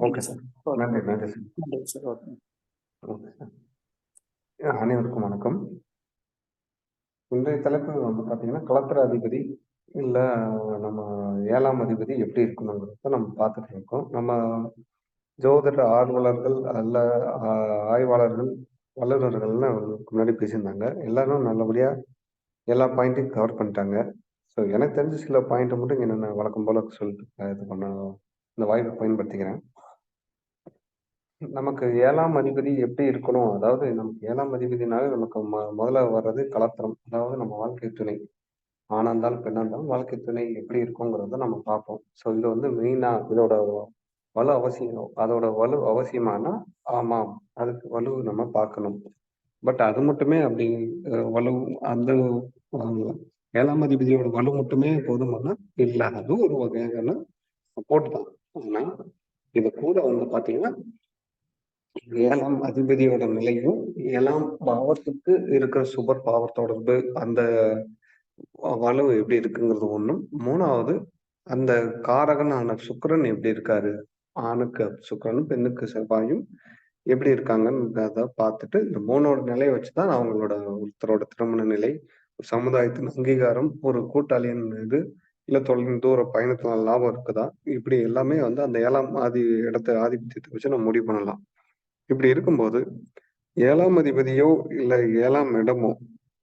ஓகே சார், நன்றி நன்றி சார். நன்றி சார். Okay okay sir. அனைவருக்கும் வணக்கம். இன்றைய தலைப்பு வந்து பார்த்தீங்கன்னா கலத்திர அதிபதி இல்லை நம்ம 7ஆம் அதிபதி எப்படி இருக்கணுங்கிறத நம்ம பார்த்துட்டு இருக்கோம். நம்ம ஜோதிட ஆர்வலர்கள் அல்ல ஆய்வாளர்கள் வல்லுநர்கள்னு முன்னாடி பேசியிருந்தாங்க. எல்லாரும் நல்லபடியா எல்லா பாயிண்ட்டையும் கவர் பண்ணிட்டாங்க. ஸோ எனக்கு தெரிஞ்ச சில பாயிண்ட்டை மட்டும் இங்கே நான் வழக்கம் போல சொல்லிட்டு இது பண்ண இந்த வாய்ப்பை பயன்படுத்திக்கிறேன். நமக்கு 7ஆம் அதிபதி எப்படி இருக்கணும், அதாவது நமக்கு 7ஆம் அதிபதினாலே நமக்கு முதல்ல வர்றது கலத்திரம், அதாவது நம்ம வாழ்க்கை துணை, ஆணா இருந்தாலும் பெண்ணா இருந்தாலும் வாழ்க்கை துணை எப்படி இருக்குங்கிறத நம்ம பார்ப்போம். ஸோ இது வந்து மெயினா இதோட வலு அவசியம். அதோட வலு அவசியமானா ஆமாம், அதுக்கு வலு நம்ம பார்க்கணும். பட் அது மட்டுமே அப்படி வலு அந்த 7ஆம் அதிபதியோட வலு மட்டுமே போதுமானா இல்லை, அதுவும் ஒரு வகையான சப்போர்ட் தான். ஆனா இது கூட வந்து பாத்தீங்கன்னா 7ஆம் அதிபதியோட நிலையும் 7ஆம் பாவத்துக்கு இருக்கிற சுபர் பாவர் தொடர்பு அந்த வலு எப்படி இருக்குங்கிறது ஒண்ணும். 3வது அந்த காரகனான சுக்கிரன் எப்படி இருக்காரு, ஆணுக்கு சுக்கிரனும் பெண்ணுக்கு செவ்வாயும் எப்படி இருக்காங்கன்றத பார்த்துட்டு இந்த 3ஓட நிலையை வச்சுதான் அவங்களோட ஒருத்தரோட திருமண நிலை, சமுதாயத்தின் அங்கீகாரம், ஒரு கூட்டாளியின் இது இல்ல தொழில் தூர பயணத்தினால லாபம் இருக்குதா, இப்படி எல்லாமே வந்து அந்த 7ஆம் ஆதிபத்தியத்தை வச்சு நம்ம முடிவு பண்ணலாம். இப்படி இருக்கும்போது 7ஆம் அதிபதியோ இல்ல 7ஆம் இடமோ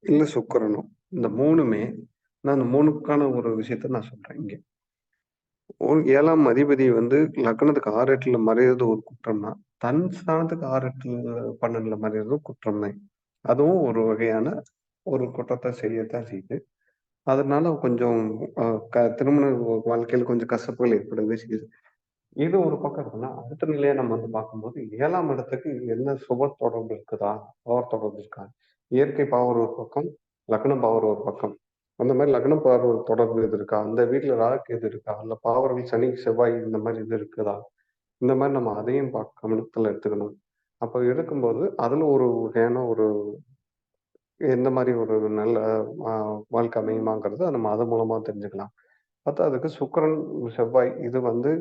இல்ல சுக்கிரனோ, இந்த 3மே நான் 3க்கான ஒரு விஷயத்த நான் சொல்றேன் இங்க. 7ஆம் அதிபதி வந்து லக்னத்துக்கு 6 8ல மறையிறது ஒரு குற்றம்னா, தன் ஸ்தானத்துக்கு 6 8 12ல மறையிறது குற்றம் தான். அதுவும் ஒரு வகையான ஒரு குற்றத்த செய்யத்தான் செய்யுது. அதனால கொஞ்சம் அ திருமண வாழ்க்கையில கொஞ்சம் கசப்புகள் ஏற்படவே செய்யுது. இது ஒரு பக்கம் இருக்குன்னா, அடுத்த நிலையா நம்ம வந்து பார்க்கும்போது 7ஆம் இடத்துக்கு என்ன சுப தொடர்பு இருக்குதா? பவர் தொடர்பு இருக்கா? இயற்கை பவர் ஒரு பக்கம், லக்னம் பவர் ஒரு பக்கம். அந்த மாரி லக்னம் பவர் தொடர்பு இது இருக்கா? அந்த வீட்ல ராகு கேது இருக்கா? இல்ல பாவர்கள் சனி, செவ்வாய் இந்த மாரி இது இருக்குதா? இந்த மாரி நம்ம அதையும் கவனத்துல எடுத்துக்கணும். அப்ப எடுக்கும்போது, அதுல ஒரு வகையான ஒரு எந்த மாரி ஒரு நல்ல அ வாழ்க்கை அமையுமாங்கிறத நம்ம அதன் மூலமா தெரிஞ்சுக்கலாம். பத்தாததுக்கு சுக்கிரன், செவ்வாய் இது வந்து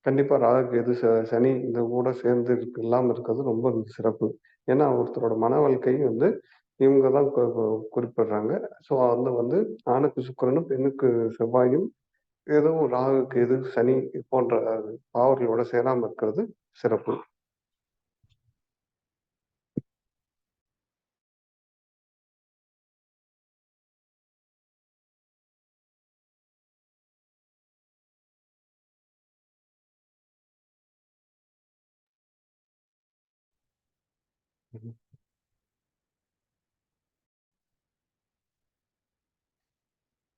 கண்டிப்பா ராகு, கேது, சனி இது கூட சேர்ந்து இல்லாம இருக்கிறது ரொம்ப சிறப்பு. ஏன்னா, ஒருத்தரோட மன வாழ்க்கை வந்து இவங்க தான் குறிப்பிடுறாங்க. ஸோ, அதுல வந்து ஆணுக்கு சுக்கிரனும், பெண்ணுக்கு செவ்வாயும், எதுவும் ராகு, கேது, சனி போன்ற பாவர்களோட சேராம இருக்கிறது சிறப்பு.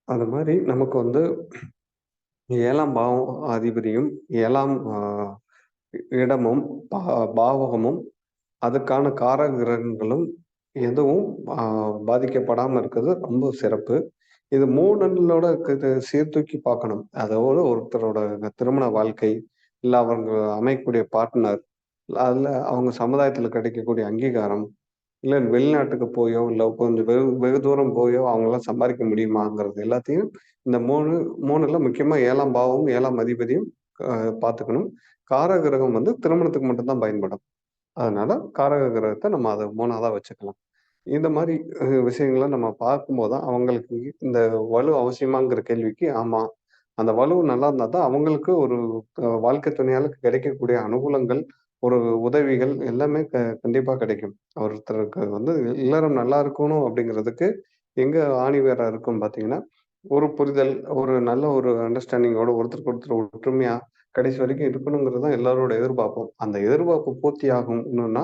அது மாரி நமக்கு வந்து 7ஆம் அதிபதியும், 7ஆம் இடமும், பாவகமும், அதுக்கான காரக கிரகங்களும் எதுவும் ஆ பாதிக்கப்படாம இருக்கிறது ரொம்ப சிறப்பு. இது 3 சீர்தூக்கி பார்க்கணும். அதோட ஒருத்தரோட திருமண வாழ்க்கை, இல்ல அவங்க அமையக்கூடிய பார்ட்னர், அதுல அவங்க சமுதாயத்துல கிடைக்கக்கூடிய அங்கீகாரம், இல்ல வெளிநாட்டுக்கு போயோ, இல்ல கொஞ்சம் வெகு வெகு தூரம் போயோ அவங்களால சம்பாரிக்க முடியுமாங்கிறது எல்லாத்தையும் இந்த 3ல முக்கியமா 7ஆம் பாவமும், 7ஆம் அதிபதியும் அ பார்த்துக்கணும். காரக கிரகம் வந்து திருமணத்துக்கு மட்டும் தான் பயன்படும். அதனால காரக கிரகத்த நம்ம அத 3வதா வச்சுக்கலாம். இந்த மாரி விஷயங்கள நம்ம பார்க்கும்போது தான், அவங்களுக்கு இந்த வலு அவசியமாங்கிற கேள்விக்கு, ஆமா. அந்த வலு நல்லா இருந்தா தான் அவங்களுக்கு ஒரு வாழ்க்கை துணையால கிடைக்கக்கூடிய அனுகூலங்கள், ஒரு உதவிகள் எல்லாமே கண்டிப்பா கிடைக்கும். ஒருத்தருக்கு வந்து இல்லறம் நல்லா இருக்கணும் அப்படிங்கிறதுக்கு, எங்க ஆணி வேரா இருக்கும்னு பார்த்தீங்கன்னா, ஒரு புரிதல், ஒரு நல்ல ஒரு அண்டர்ஸ்டாண்டிங்கோட ஒருத்தருக்கு ஒருத்தர் ஒற்றுமையா கடைசி வரைக்கும் இருக்கணுங்கிறது தான் எல்லாரோட எதிர்பார்ப்பும். அந்த எதிர்பார்ப்பு பூர்த்தி ஆகணும்னா,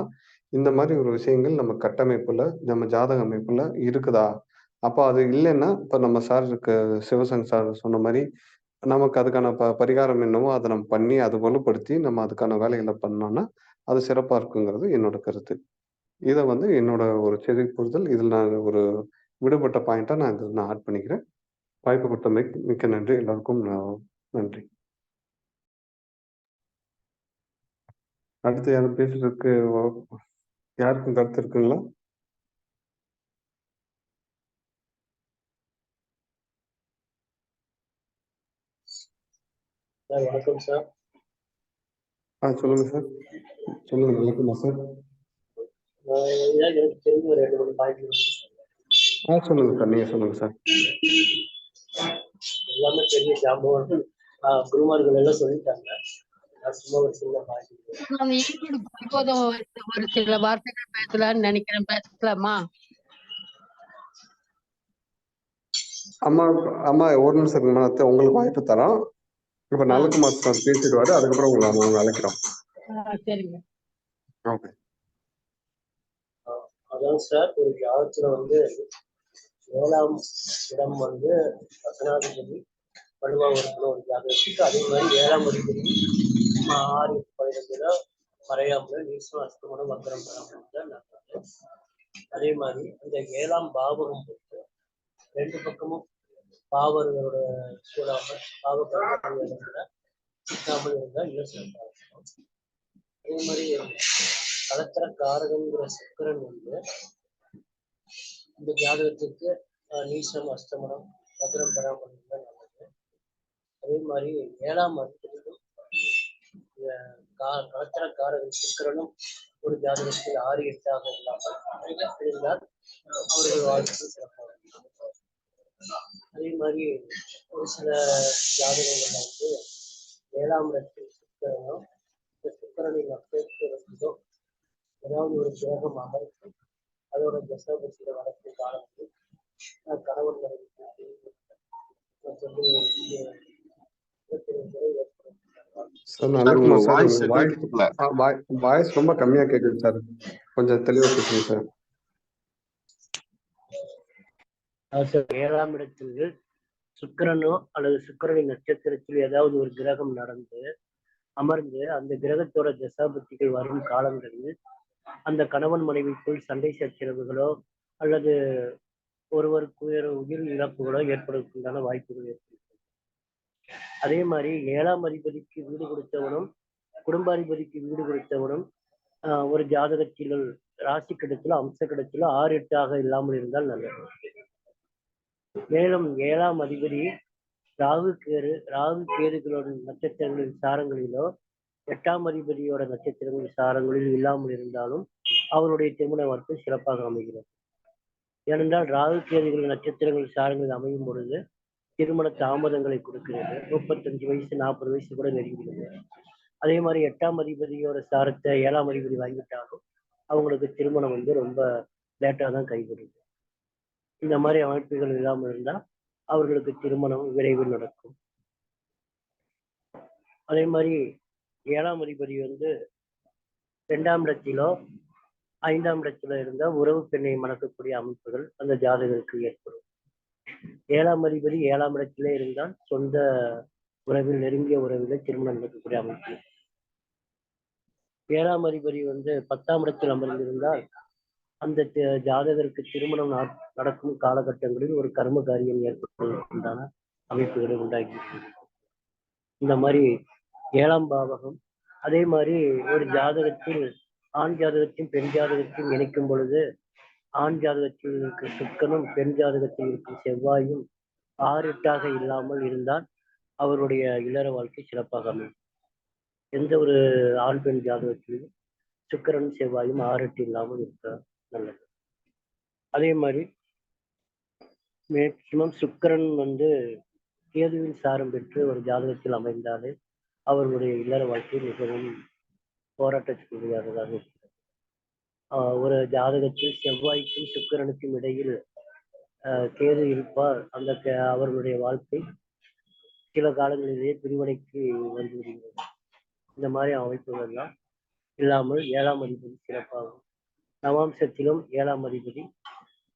இந்த மாரி ஒரு விஷயங்கள் நம்ம கட்டமைப்புல, நம்ம ஜாதக அமைப்புல இருக்குதா? அப்ப அது இல்லன்னா, இப்ப நம்ம சிவசங்கர் சார் சொன்ன மாரி, நமக்கு அதுக்கான பரிகாரம் என்னவோ அத நம்ம பண்ணி, அத வலுப்படுத்தி நம்ம அதுக்கான வேலைகள பண்ணோம்னா, அது சிறப்பா இருக்குங்கிறது என்னோட கருத்து. இத வந்து என்னோட ஒரு சிறு புரிதல். இதில நான் ஒரு விடுபட்ட பாயிண்ட்டா நான் இதில ஆட் பண்ணிக்கிறேன். வாய்ப்பு கொடுத்தமைக்கு மிக்க நன்றி. எல்லாருக்கும் நன்றி. அடுத்து யாரும் பேசுறதுக்கு யாருக்கும் கருத்து இருக்குங்களா? சார் வணக்கம் சார். சொல்லுங்க சார். சொல்லுங்க. வணக்கமா சார்? எனக்கு தெரிஞ்ச ஒரு 2, 3 பாயிண்ட் சொல்லுங்க சார். நீங்க சொல்லுங்க சார். எல்லாமே பெரிய ஜாம்பவான்கள் குருமார்கள் எல்லாம் சொல்லிட்டாங்க. நான் சும்மா ஒரு சின்ன பாயிண்ட் ஒரு சில வார்த்தைகள் பேசலாம்னு நினைக்கிறேன். பேசலாமா? அம்மா அம்மா ஒரு நிமிஷம் இருங்கம்மா. உங்களுக்கு வாய்ப்பு தரோம். இப்ப நலகுமார் சார் பேசிடுவாரு. அதுக்கப்புறம் உங்களை நாங்க அழைக்கிறோம். சரிங்க. ஓகே. அதான் சார், ஒரு ஜாதகத்துல வந்து 7ஆம் இடம் வந்து லக்னாதிபதி வலுவா இருக்கணும் ஒரு ஜாதகத்துக்கு. அதே மாதிரி 7ஆம் அதிபதி 6, 12 மறையாமல நீசம் அஸ்தமனம் வக்கரம் பெறாமல் நல்லது. அதே மாதிரி அந்த 7ஆம் பாவகம் வந்து 2 பக்கமும் பாவர்களோட சூழாமல் பாவகர்கள் சிக்காமல் இருந்தால் இன்னும் சிறப்பாக இருக்கும். அதே மாதிரி கலத்திர காரகங்கிற சுக்கிரன் வந்து இந்த ஜாதகத்துக்கு நீசம் அஸ்தமனம் வக்ரம் பெறாமல் இருந்தால் நல்லது. அதே மாதிரி 7ஆம் அதிபதியும் கலத்திர காரகன் சுக்கிரனும் ஒரு ஜாதகத்தில் 6, 8 இல்லாமல் இருந்தால் அவர்கள் வாழ்க்கை சிறப்பாக இருக்கும். அதே மாதிரி ஒரு சில ஜாதகங்கள்ல வந்து 7ஆம் இடத்தில் சுக்கிரனும் இந்த சுக்கிரனின் நட்சத்திர வசதியோ ஏதாவது ஒரு கிரகம் அமர்த்தி அதோட தசாபதியில வளர்த்து காலத்தில் கணவன் மனைவி சொல்லி 22 முறை சார் சார் நல்லக்குமார் உங்க சார், வாய்ஸ் உங்க சரியா கேட்கல. வாய்ஸ் ரொம்ப கம்மியா கேக்குது சார், கொஞ்சம் தெளிவா பேசுங்க சார். சார் 7ஆம் இடத்தில் சுக்கிரனோ அல்லது சுக்கிரனின் நட்சத்திரத்தில் ஏதாவது ஒரு கிரகம் அமர்ந்து அந்த கிரகத்தோட தசாபுத்திகள் வரும் காலங்களில் அந்த கணவன் மனைவிக்குள் சண்டை சச்சரவுகளோ அல்லது ஒருவருக்கு உயிர் இழப்புகளோ ஏற்படுவதற்குண்டான வாய்ப்புகள் ஏற்படுகிறது. அதே மாதிரி 7ஆம் அதிபதிக்கு வீடு கொடுத்தவனும் குடும்பாதிபதிக்கு வீடு கொடுத்தவனும் ஒரு ஜாதகத்தில் ராசி கிடத்திலோ அம்ச கிடத்திலோ 6, 8 இல்லாமல் இருந்தால் நல்லது. மேலும் 7ஆம் அதிபதி ராகு கேதுகளோட நட்சத்திரங்களின் சாரங்களிலோ 8ஆம் அதிபதியோட நட்சத்திரங்களின் சாரங்களில் இல்லாமல் இருந்தாலும் அவருடைய திருமண வாழ்க்கை சிறப்பாக அமைகிறது. ஏனென்றால் ராகு கேதுகள் நட்சத்திரங்கள் சாரங்களில் அமையும் பொழுது திருமண தாமதங்களை கொடுக்கிறது. 35 வயசு 40 வயசு கூட நெருங்கிடுது. அதே மாதிரி 8ஆம் அதிபதியோட சாரத்தை 7ஆம் அதிபதி வாங்கிட்டாலும் அவங்களுக்கு திருமணம் ரொம்ப லேட்டாக தான் கைவிடுது. இந்த மாதிரி அமைப்புகள் இல்லாமல் இருந்தால் அவர்களுக்கு திருமணம் விரைவில் நடக்கும். அதே மாதிரி 7ஆம் அதிபதி 2ஆம் இடத்திலோ 5ஆம் இடத்திலோ இருந்தால் உறவு பெண்ணை மணக்கக்கூடிய அமைப்புகள் அந்த ஜாதகருக்கு ஏற்படும். 7ஆம் அதிபதி 7ஆம் இடத்திலே இருந்தால் சொந்த உறவில் நெருங்கிய உறவிலே திருமணம் நடக்கக்கூடிய அமைப்பு. 7ஆம் அதிபதி 10ஆம் இடத்தில் அமர்ந்திருந்தால் அந்த ஜாதகருக்கு திருமணம் நடக்கும் காலகட்டங்களில் ஒரு கர்ம காரியம் ஏற்படுவதற்குண்டான அமைப்புகளை உண்டாக்கி. இந்த மாதிரி 7ஆம் பாவகம் அதே மாதிரி ஒரு ஜாதகத்தில் ஆண் ஜாதகத்தையும் பெண் ஜாதகத்தையும் இணைக்கும் பொழுது ஆண் ஜாதகத்தில் இருக்கும் சுக்கரனும் பெண் ஜாதகத்தில் இருக்கும் செவ்வாயும் 6, 8 இல்லாமல் இருந்தால் அவருடைய இல்லற வாழ்க்கை சிறப்பாக அமையும். எந்த ஒரு ஆண் பெண் ஜாதகத்திலும் சுக்கிரனும் செவ்வாயும் 6, 8 இல்லாமல் இருக்க நல்லது. அதே மாதிரி மேக்சிமம் சுக்கிரன் கேதுவின் சாரம் பெற்று ஒரு ஜாதகத்தில் அமைந்தாலே அவர்களுடைய இல்லற வாழ்க்கை மிகவும் போராட்டத்துக்குரியதாக இருக்கிறது. ஒரு ஜாதகத்தில் செவ்வாய்க்கும் சுக்கிரனுக்கும் இடையில் கேது இருப்பார். அவர்களுடைய வாழ்க்கை சில காலங்களிலேயே பிரிவினைக்கு வந்து விடுகிறது. இந்த மாதிரி அமைப்புகள் எல்லாம் இல்லாமல் 7ஆம் அதிபதி சிறப்பாகும். நவாம்சத்திலும் 7ஆம் அதிபதி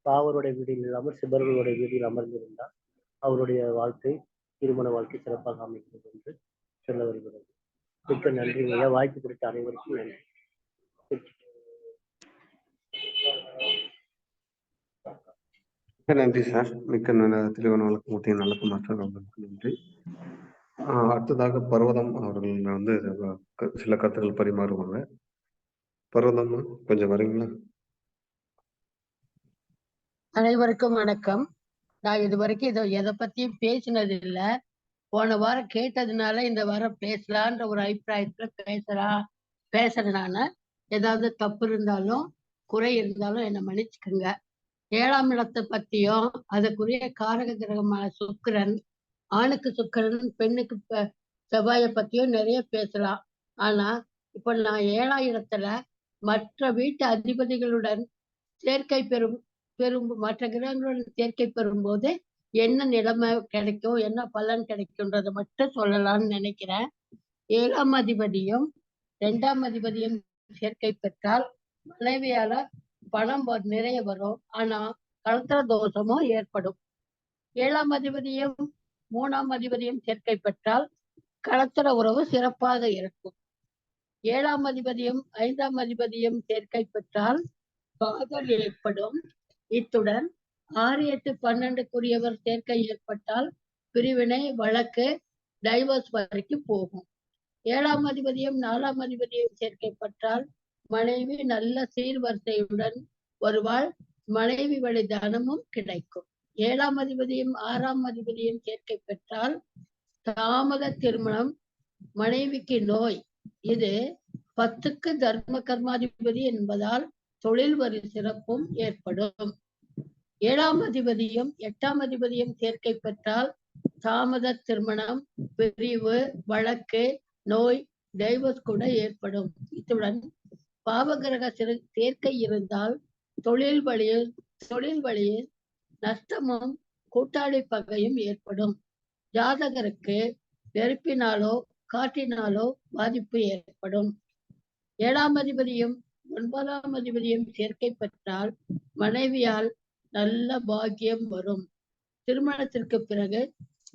பாவருடைய வீடில் இல்லாமல் சிபர்களுடைய வீடில் அமர்ந்திருந்தால் அவருடைய வாழ்க்கை திருமண வாழ்க்கை சிறப்பாக அமைகிறது என்று சொல்ல வருகிறது. மிக்க நன்றி ஐயா, வாய்ப்பு கொடுத்த அனைவருக்கும் நன்றி. நன்றி சார், மிக்க தெளிவான வழக்கு நல்லக்குமார் சார், அவர்களுக்கு நன்றி. அடுத்ததாக பர்வதம் அவர்கள் சில கருத்துக்கள் பரிமாறுவாங்க. பர்வதம் கொஞ்சம் வரீங்களா? அனைவருக்கும் வணக்கம். நான் இதுவரைக்கும் எதை பத்தியும் பேசினது இல்லை. போன வாரம் கேட்டதுனால இந்த வாரம் பேசலான்ற ஒரு அபிப்பிராயத்துல பேசுறேன். ஏதாவது தப்பு இருந்தாலும் குறை இருந்தாலும் என்னை மன்னிச்சுக்குங்க. 7ஆம் இடத்தை பத்தியும் அதுக்குரிய காரக கிரகமான சுக்கிரன், ஆணுக்கு சுக்கிரன் பெண்ணுக்கு செவ்வாயை பத்தியும் நிறைய பேசலாம். ஆனா இப்ப நான் 7ஆம் இடத்துல மற்ற வீட்டு அதிபதிகளுடன் சேர்க்கை பெறும் மற்ற கிரகங்களுடன் சேர்க்கை பெறும்போது என்ன நிலைமை கிடைக்கும், என்ன பலன் கிடைக்கும்ன்றதை மட்டும் சொல்லலாம்னு நினைக்கிறேன். 7ஆம் அதிபதியும் 2ஆம் அதிபதியும் சேர்க்கை பெற்றால் மனைவியால பணம் நிறைய வரும். ஆனா கலத்திர தோஷமும் ஏற்படும். 7ஆம் அதிபதியும் 3ஆம் அதிபதியும் சேர்க்கை பெற்றால் கலத்திர உறவு சிறப்பாக இருக்கும். 7ஆம் அதிபதியும் 5ஆம் அதிபதியும் சேர்க்கை பெற்றால் காதல் ஏற்படும். இத்துடன் 6, 8, 12 சேர்க்கை ஏற்பட்டால் பிரிவினை, வழக்கு, டைவர்ஸ் வரைக்கும் போகும். 7ஆம் அதிபதியும் 4ஆம் அதிபதியும் சேர்க்கை பெற்றால் மனைவி நல்ல சீர்வரிசையுடன் வருவாள். மனைவி வழி தனமும் கிடைக்கும். 7ஆம் அதிபதியும் 6ஆம் அதிபதியும் சேர்க்கை பெற்றால் தாமத திருமணம், மனைவிக்கு நோய். இது 10க்கு தர்ம கர்மாதிபதி என்பதால் தொழில் வரி சிறப்பும் ஏற்படும். 7ஆம் அதிபதியும் 8ஆம் அதிபதியும் சேர்க்கை பெற்றால் தாமத திருமணம், பிரிவு, வழக்கு, நோய், டைவர்ஸ் கூட ஏற்படும். இத்துடன் பாவகிரக சேர்க்கை இருந்தால் தொழில் வழியில் நஷ்டமும் கூட்டாளி பகையும் ஏற்படும். ஜாதகருக்கு நெருப்பினாலோ காற்றினாலோ பாதிப்பு ஏற்படும். 7ஆம் அதிபதியும் 9ஆம் அதிபதியும் சேர்க்கை பெற்றால் மனைவியால் நல்ல பாக்கியம் வரும். திருமணத்திற்கு பிறகு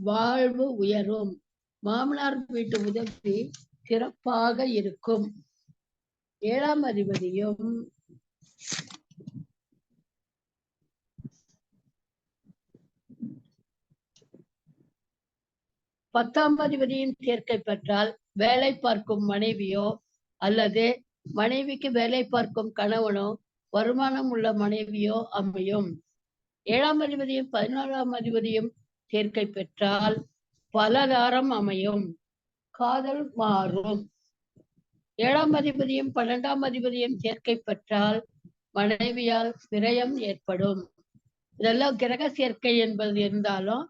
வாழ்வு உயரும். மாமனார் வீட்டு உதவி சிறப்பாக இருக்கும். 7ஆம் அதிபதியும் 10ஆம் அதிபதியும் சேர்க்கை பெற்றால் வேலை பார்க்கும் மனைவியோ அல்லது மனைவிக்கு வேலை பார்க்கும் கணவனோ வருமானம் உள்ள மனைவியோ அமையும். 7ஆம் அதிபதியும் 11ஆம் அதிபதியும் சேர்க்கை பெற்றால் பலதாரம் அமையும். காதல் மாறும். 7ஆம் அதிபதியும் 12ஆம் அதிபதியும் சேர்க்கை பெற்றால் மனைவியால் விரயம் ஏற்படும். இதெல்லாம் கிரக சேர்க்கை என்பது இருந்தாலும்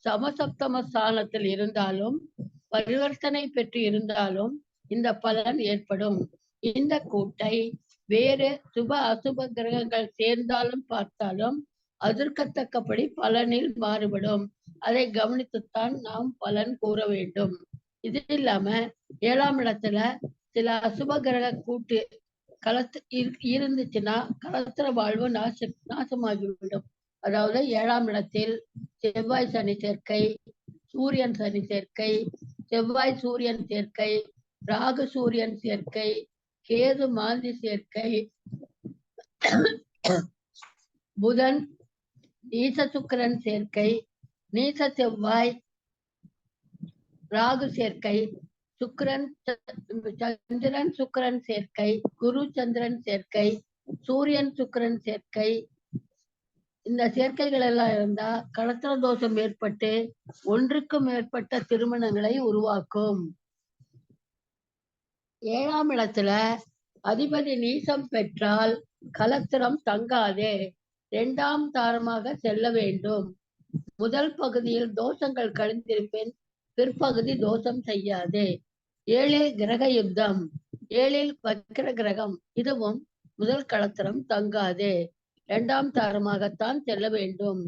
சமசப்தம ஸ்தானத்தில் இருந்தாலும் பரிவர்த்தனை பெற்று இருந்தாலும் இந்த பலன் ஏற்படும். இந்த கூட்டை வேறு சுப அசுப கிரகங்கள் சேர்ந்தாலும் பார்த்தாலும் அதற்கத்தக்கபடி பலனில் மாறுபடும். அதை கவனித்துத்தான் நாம் பலன் கூற வேண்டும். இது இல்லாம 7ஆம் இடத்துல சில அசுப கிரக கூட்டு இருந்துச்சுன்னா கலத்திர வாழ்வு நாசமாகிவிடும். அதாவது 7ஆம் இடத்தில் செவ்வாய் சனி சேர்க்கை, சூரியன் சனி சேர்க்கை, செவ்வாய் சூரியன் சேர்க்கை, ராகு சூரியன் சேர்க்கை, கேது மாந்தி சேர்க்கை, புதன் நீச சுக்கிரன் சேர்க்கை, நீச செவ்வாய் ராகு சேர்க்கை, சுக்கிரன் சந்திரன் சுக்கிரன் சேர்க்கை, குரு சந்திரன் சேர்க்கை, சூரியன் சுக்கிரன் சேர்க்கை, இந்த சேர்க்கைகள் எல்லாம் இருந்தா கலத்திர தோஷம் ஏற்பட்டு ஒன்றுக்கும் மேற்பட்ட திருமணங்களை உருவாக்கும். 7ஆம் இடத்துல அதிபதி நீசம் பெற்றால் கலத்திரம் தங்காது. 2ஆம் தாரமாக செல்ல வேண்டும். முதல் பகுதியில் தோஷங்கள் கழிந்திருப்பேன், பிற்பகுதி தோஷம் செய்யாது. 7இல் கிரக யுத்தம், 7இல் வக்ர கிரகம், இதுவும் முதல் கலத்திரம் தங்காது. 2ஆம் தாரமாகத்தான் செல்ல வேண்டும்.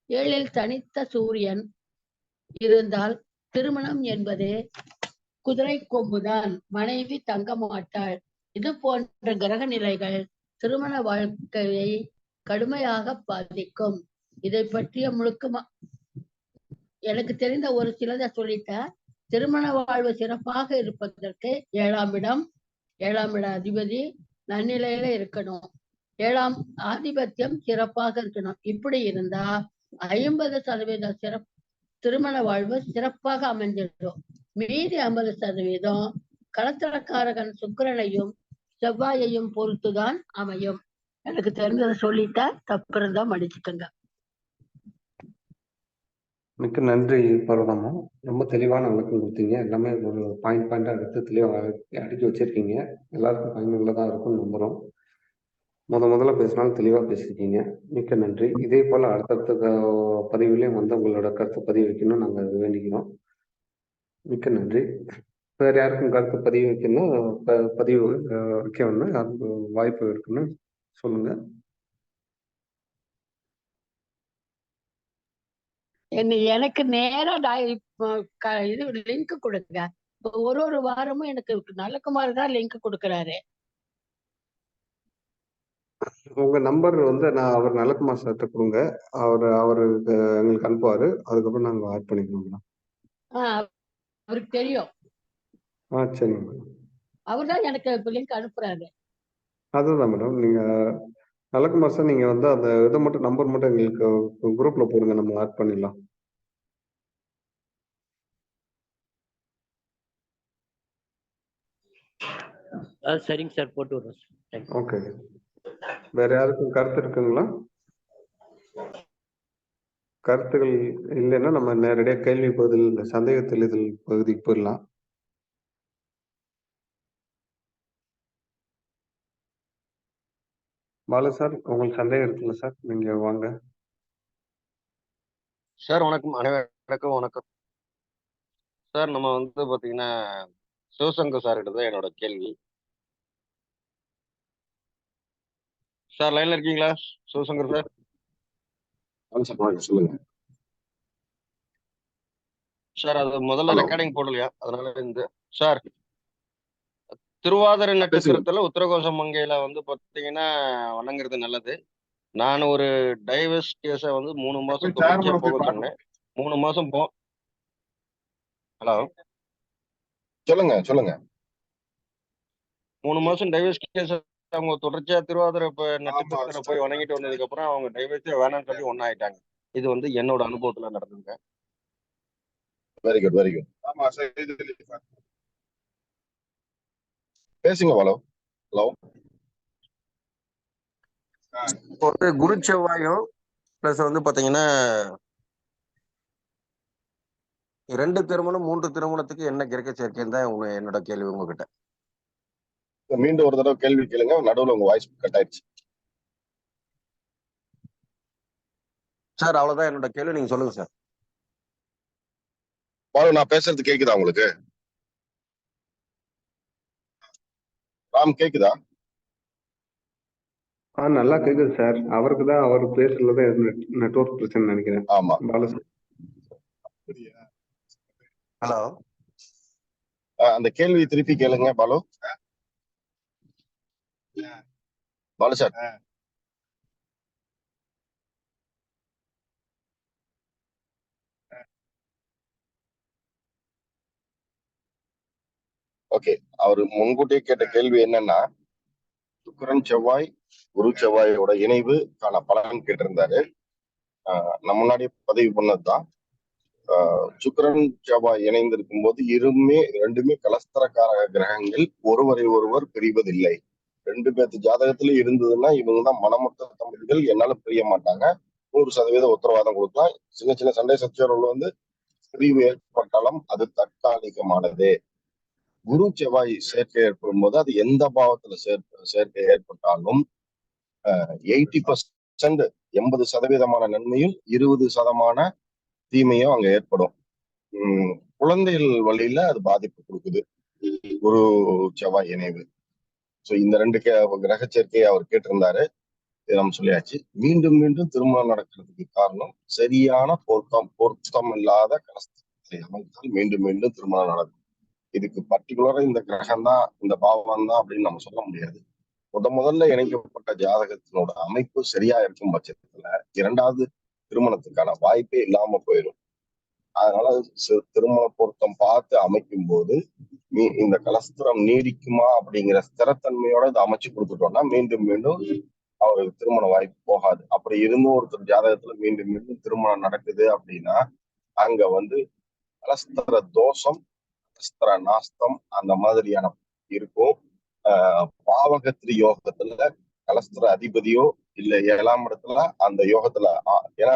7இல் தனித்த சூரியன் இருந்தால் திருமணம் என்பது குதிரை கொம்புதான், மனைவி தங்க மாட்டாள். இது போன்ற கிரக நிலைகள் திருமண வாழ்க்கையை கடுமையாக பாதிக்கும். இதை பற்றிய முழுக்கமா எனக்கு தெரிந்த ஒரு சிலதை சொல்லிட்ட. திருமண வாழ்வு சிறப்பாக இருப்பதற்கு 7ஆம் இடம், 7ஆம் இட அதிபதி நன்னிலையில இருக்கணும். 7ஆம் ஆதிபத்தியம் சிறப்பாக இருக்கணும். இப்படி இருந்தா 50% திருமண வாழ்வு சிறப்பாக அமைஞ்சிடும். மீதி 50% கலத்திரக்காரகன் சுக்கிரனையும் செவ்வாயையும் பொறுத்துதான் அமையும். எனக்கு தெரிஞ்சதை சொல்லிட்ட, தப்பு இருந்தா மன்னிச்சுக்கோங்க. மிக்க நன்றி பர்வதம்மா. ரொம்ப தெளிவான விளக்கம் கொடுத்தீங்க. எல்லாமே ஒரு பாயிண்டா எடுத்து தெளிவாக அடுக்கி வச்சிருக்கீங்க. எல்லாருக்கும் பயனுள்ளதா இருக்கும்னு நம்புறோம். முதல்ல பேசினாலும் தெளிவா பேசியிருக்கீங்க. மிக்க நன்றி. இதே போல அடுத்தடுத்த பதிவுலையும் வந்து உங்களோட கருத்து பதிவு வைக்கணும்னு நாங்க வேண்டிக்கிறோம். மிக்க நன்றி. வேற யாருக்கும் கருத்து பதிவு வைக்கணும், பதிவு வைக்கணும்னு யாருக்கு வாய்ப்பு இருக்குன்னு சொல்லுங்க. எனக்கு நேரா இது லிங்க் கொடுங்க. ஒரு வாரமும் எனக்கு நலக்குமார் தான் லிங்க் கொடுக்கறாரு. உங்க நம்பர் வந்து நான் அவர் நலக்குமார் சார்ட்ட கொடுங்க. அவருக்கு எங்களுக்கு அனுப்புவாரு. அதுக்கப்புறம் நாங்க ஆட் பண்ணிக்கிறோம். அவருக்கு தெரியும். சரிங்க மேடம். அவர் தான் எனக்கு லிங்க் அனுப்புறாரு. அதுதான் மேடம். நீங்க நலக்குமார் சார், நீங்க வந்து அந்த இதை மட்டும் நம்பர் மட்டும் எங்களுக்கு குரூப்ல போடுங்க, நம்ம ஆட் பண்ணிடலாம். சரிங்க சார், போட்டு விடுறோம் சார். ஓகே. வேற யாருக்கும் கருத்து இருக்குங்களா? கருத்துகள் இல்லைன்னா நம்ம நேரடியாக கேள்வி பதில் சந்தேக தெளிதல் பகுதிக்கு போயிடலாம். பாலு சார், உங்களுக்கு சந்தேகம் இருக்குல்ல சார்? நீங்க வாங்க சார். வணக்கம், அனைவருக்கும் வணக்கம் சார். நம்ம வந்து பாத்தீங்கன்னா சிவசங்கர் சார் கிட்ட தான் என்னோட கேள்வி. சார் லைன்ல இருக்கீங்களா சிவசங்கர் சார்? சொல்லுங்க சார். அது முதல்ல ரெக்கார்டிங் போடலையா, அதனால இந்த சார், திருவாதிரை பேசுங்க. நட்சத்திரத்துல உத்தரகோச மங்கையில வந்து பாத்தீங்கன்னா வணங்குறது நல்லது. நான் ஒரு டைவர்ஸ் கேஸ வந்து 3 மாசம் தொடர்ச்சியா போக சொன்னேன். 3 மாசம் ஹலோ, சொல்லுங்க சொல்லுங்க. 3 மாசம் டைவர்ஸ் கேஸ் அவங்க தொடர்ச்சியா திருவாதிரை நட்சத்திரத்துல போய் வணங்கிட்டு வந்ததுக்கு அப்புறம் அவங்க டைவர்ஸே வேணாம்னு சொல்லி ஒன்னாயிட்டாங்க. இது வந்து என்னோட அனுபவத்துல நடந்ததுங்க. Very good very good. பேசுங்க பாலு. ஹலோ. இப்போ வந்து குரு செவ்வாயும் பிளஸ் வந்து பாத்தீங்கன்னா 2 திருமணம் 3 திருமணத்துக்கு என்ன கிரக சேர்க்கைன்னு தான் என்னோட கேள்வி உங்ககிட்ட. மீண்டும் ஒரு தடவை கேள்வி கேளுங்க. நடுவுல உங்க வாய்ஸ் கட் ஆயிடுச்சு. சார் அவ்வளவுதான் என்னோட கேள்வி, நீங்க சொல்லுங்க சார். பாலு, நான் பேசுறது கேக்குதா உங்களுக்கு? ராம் கேக்குதா? நல்லா கேக்குது சார். அவருக்கு தான் அவர் பேசுறதுல நெட்வொர்க் பிரச்சனை நினைக்கிறேன். ஆமா. பாலு சார். ஹலோ, அந்த கேள்வி திருப்பி கேளுங்க பாலு. பாலு சார். ஓகே, அவரு முன்கூட்டியே கேட்ட கேள்வி என்னன்னா, சுக்கிரன் செவ்வாய் குரு செவ்வாயோட இணைவுக்கான பலன் கேட்டிருந்தாரு. நான் முன்னாடி பதிவு பண்ணதுதான். சுக்கிரன் செவ்வாய் இணைந்திருக்கும் போது ரெண்டுமே கலஸ்தரக்காரக கிரகங்கள், ஒருவரை ஒருவர் பிரிவதில்லை. 2 பேர்த்து ஜாதகத்துல இருந்ததுன்னா இவங்க தான் மனமொத்த தம்பதிகள், என்னால பிரிய மாட்டாங்க, 100% உத்தரவாதம் கொடுக்கலாம். சின்ன சின்ன சண்டை சச்சரவுகள் வந்து பிரிவு ஏற்பட்டாலும் அது தற்காலிகமானது. குரு செவ்வாய் சேர்க்கை ஏற்படும் போது அது எந்த பாவத்துல சேர்க்கை ஏற்பட்டாலும் 80% 80% நன்மையும் 20% தீமையும் அங்க ஏற்படும். குழந்தைகள் வழியில அது பாதிப்பு கொடுக்குது குரு செவ்வாய் இணைவு. சோ இந்த 2 கிரக சேர்க்கையை அவர் கேட்டிருந்தாரு. இதை நம்ம சொல்லியாச்சு. மீண்டும் மீண்டும் திருமணம் நடக்கிறதுக்கு காரணம் சரியான பொருத்தம் இல்லாத கலஸ்திரத்தை அமைத்தால் மீண்டும் மீண்டும் திருமணம் நடக்கும். இதுக்கு பர்டிகுலரா இந்த கிரகம் தான் இந்த பாவம் தான் அப்படின்னு நம்ம சொல்ல முடியாது. முதல்ல இணைக்கப்பட்ட ஜாதகத்தினோட அமைப்பு சரியா இருக்கும் பட்சத்துல 2வது திருமணத்துக்கான வாய்ப்பே இல்லாம போயிடும். அதனால திருமண பொருத்தம் பார்த்து அமைக்கும் போது இந்த கலஸ்திரம் நீடிக்குமா அப்படிங்கிற ஸ்திரத்தன்மையோட இதை அமைச்சு கொடுத்துட்டோம்னா மீண்டும் மீண்டும் அவருக்கு திருமண வாய்ப்பு போகாது. அப்படி இருந்தும் ஒருத்தர் ஜாதகத்துல மீண்டும் மீண்டும் திருமணம் நடக்குது அப்படின்னா அங்க வந்து கலஸ்திர தோஷம், கலஸ்திர நாஸ்தம் அந்த மாதிரியான இருக்கும். பாவகத்திரி யோகத்துல கலஸ்திர அதிபதியோ இல்ல 7ஆம் இடத்துல அந்த யோகத்துல, ஏன்னா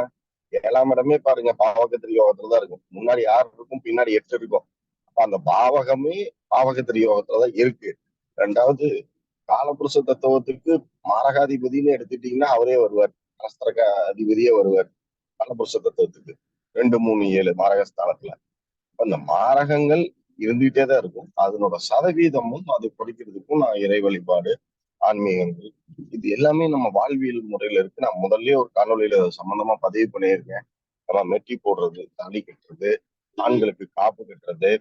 7ஆம் இடமே பாருங்க பாவகத்திரி யோகத்துலதான் இருக்கும். முன்னாடி 6 இருக்கும், பின்னாடி 8 இருக்கும். அந்த பாவகமே பாவகத்திரி யோகத்துலதான் இருக்கு. 2வது காலபுருஷ தத்துவத்துக்கு மாரகாதிபதினு எடுத்துட்டீங்கன்னா அவரே வருவார், கலஸ்திர அதிபதியே வருவார் காலபுருஷ தத்துவத்துக்கு 2, 3, 7 மாரகஸ்தானத்துல. அந்த மாரகங்கள் இருந்துகிட்டே தான் இருக்கும். அதனோட சதவீதமும் அது படிக்கிறதுக்கும் நான் இறை வழிபாடு, ஆன்மீகங்கள், இது எல்லாமே நம்ம வாழ்வியல் முறையில இருக்கு. நான் முதல்லயே ஒரு காணொலியில சம்பந்தமா பதிவு பண்ணியிருக்கேன். நம்ம மெட்டி போடுறது, தாலி கட்டுறது, ஆண்களுக்கு காப்பு கட்டுறது,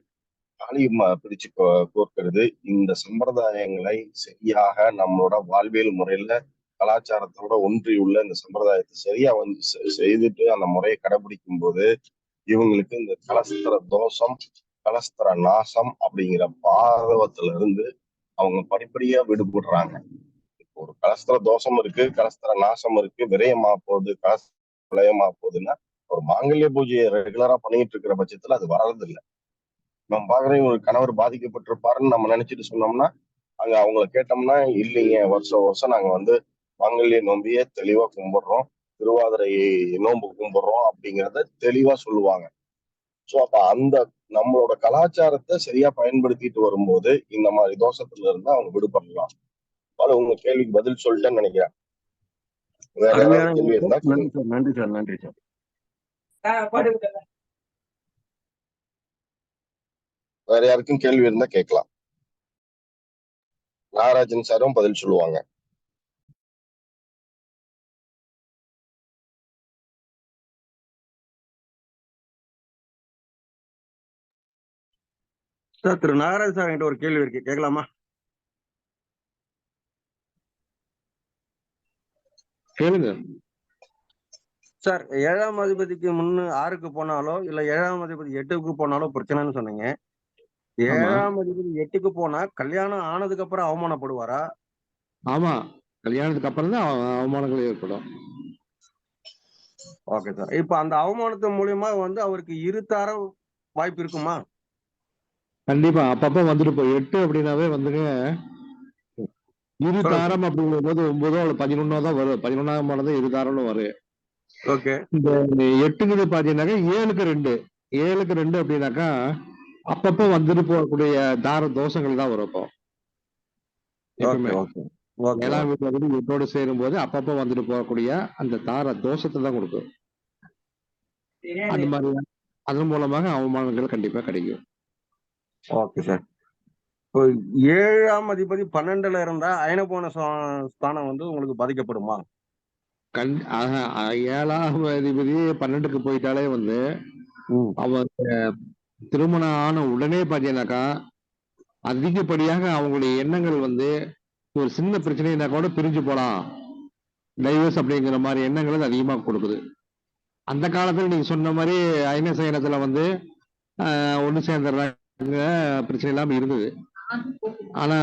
தாலி பிடிச்சு கோர்க்கிறது, இந்த சம்பிரதாயங்களை சரியாக நம்மளோட வாழ்வியல் முறையில கலாச்சாரத்தோட ஒன்றியுள்ள இந்த சம்பிரதாயத்தை சரியா வந்து செய்துட்டு அந்த முறையை கடைபிடிக்கும் போது இவங்களுக்கு இந்த கலஸ்திர தோஷம், கலஸ்திர நாசம் அப்படிங்கிற பாதவத்துல இருந்து அவங்க படிப்படியா விடுபடுறாங்க. இப்போ ஒரு கலஸ்திர தோஷம் இருக்கு, கலஸ்திர நாசம் இருக்கு, விரயமா போகுது, விரயமா போகுதுன்னா ஒரு மாங்கல்ய பூஜையை ரெகுலரா பண்ணிட்டு இருக்கிற பட்சத்துல அது வர்றது இல்லை. நம்ம பாக்குறேன் ஒரு கணவர் பாதிக்கப்பட்டிருப்பாருன்னு நம்ம நினைச்சிட்டு சொன்னோம்னா அங்க அவங்கள கேட்டோம்னா இல்லைங்க, வருஷம் வருஷம் நாங்க வந்து மாங்கல்ய நோம்பியே தெளிவா கும்பிடுறோம், திருவாதிரை நோன்பு கும்பிடுறோம் அப்படிங்கிறத தெளிவா சொல்லுவாங்க. சோ அப்ப அந்த நம்மளோட கலாச்சாரத்தை சரியா பயன்படுத்திட்டு வரும்போது இந்த மாதிரி தோஷத்துல இருந்து அவங்க விடுபடலாம். உங்க கேள்விக்கு பதில் சொல்லிட்டேன்னு நினைக்கிறேன். வேற ஏதாவது கேள்வி இருந்தா நன்றி சார். நன்றி சார். வேற யாருக்கும் கேள்வி இருந்தா கேட்கலாம். நாகராஜன் சாரும் பதில் சொல்லுவாங்க. சார் திரு நாகராஜ் சார் என்கிட்ட ஒரு கேள்வி இருக்கு, கேட்கலாமா? கேளுங்க. சார் 7ஆம் அதிபதிக்கு முன்னு 6க்கு போனாலோ இல்ல 7ஆம் அதிபதி 8க்கு போனாலோ பிரச்சனைன்னு சொன்னீங்க. ஆமா 7ஆம் அதிபதி 8க்கு போனா கல்யாணம் ஆனதுக்கு அப்புறம் அவமானப்படுவாரா? ஆமா கல்யாணத்துக்கு அப்புறம் தான் அவமானங்கள் ஏற்படும். Okay sir. இப்ப அந்த அவமானத்து மூலியமா வந்து அவருக்கு இருத்தார வாய்ப்பு இருக்குமா? கண்டிப்பா அப்பப்ப வந்துட்டு போய் 8 அப்படின்னாவே வந்துங்க இரு சொல்லுங்க சார். தாரம் அப்படிங்கும் போது 9 அல்லது 11 தான் வரும். 11ஆம் மாதம் இரு தாரம்னு வரும். ஓகே இந்த 8ங்கிறது பாத்தீங்கன்னாக்கா 7க்கு 2 7க்கு 2 அப்படின்னாக்கா அப்பப்ப வந்துட்டு போகக்கூடிய தார தோஷங்கள் தான் வரும். இப்போ ஓகே எப்பவுமே ஓகே ஓகே 7ஆம் ஓகே வீட்டுல வந்து 8ஓடு சேரும் போது அப்பப்ப வந்துட்டு போகக்கூடிய அந்த தார தோஷத்தை தான் கொடுக்கும். அந்த மாதிரி அதன் மூலமாக அவமானங்கள் கண்டிப்பா கிடைக்கும். Okay sir. இப்போ 7ஆம் அதிபதி 12ல இருந்தா அயனபோன ஸ்தானம் வந்து உங்களுக்கு பாதிக்கப்படுமா? ஆக, 7ஆம் அதிபதி 12க்கு போயிட்டாலே வந்து ம். அவன் திருமணம் ஆன உடனே பாத்தீங்கன்னாக்கா அதிகப்படியாக அவங்களுடைய எண்ணங்கள் வந்து ஒரு சின்ன பிரச்சனைனா கூட பிரிஞ்சு போலாம், டைவர்ஸ் அப்படிங்கிற மாதிரி எண்ணங்கள் அதிகமா கொடுக்குது. அந்த காலத்துல நீங்க சொன்ன மாதிரி ஐன சயனத்துல வந்து ஒண்ணு சேர்ந்துடுறாங்க, பிரச்சனை இல்லாம இருந்தது. ஆனா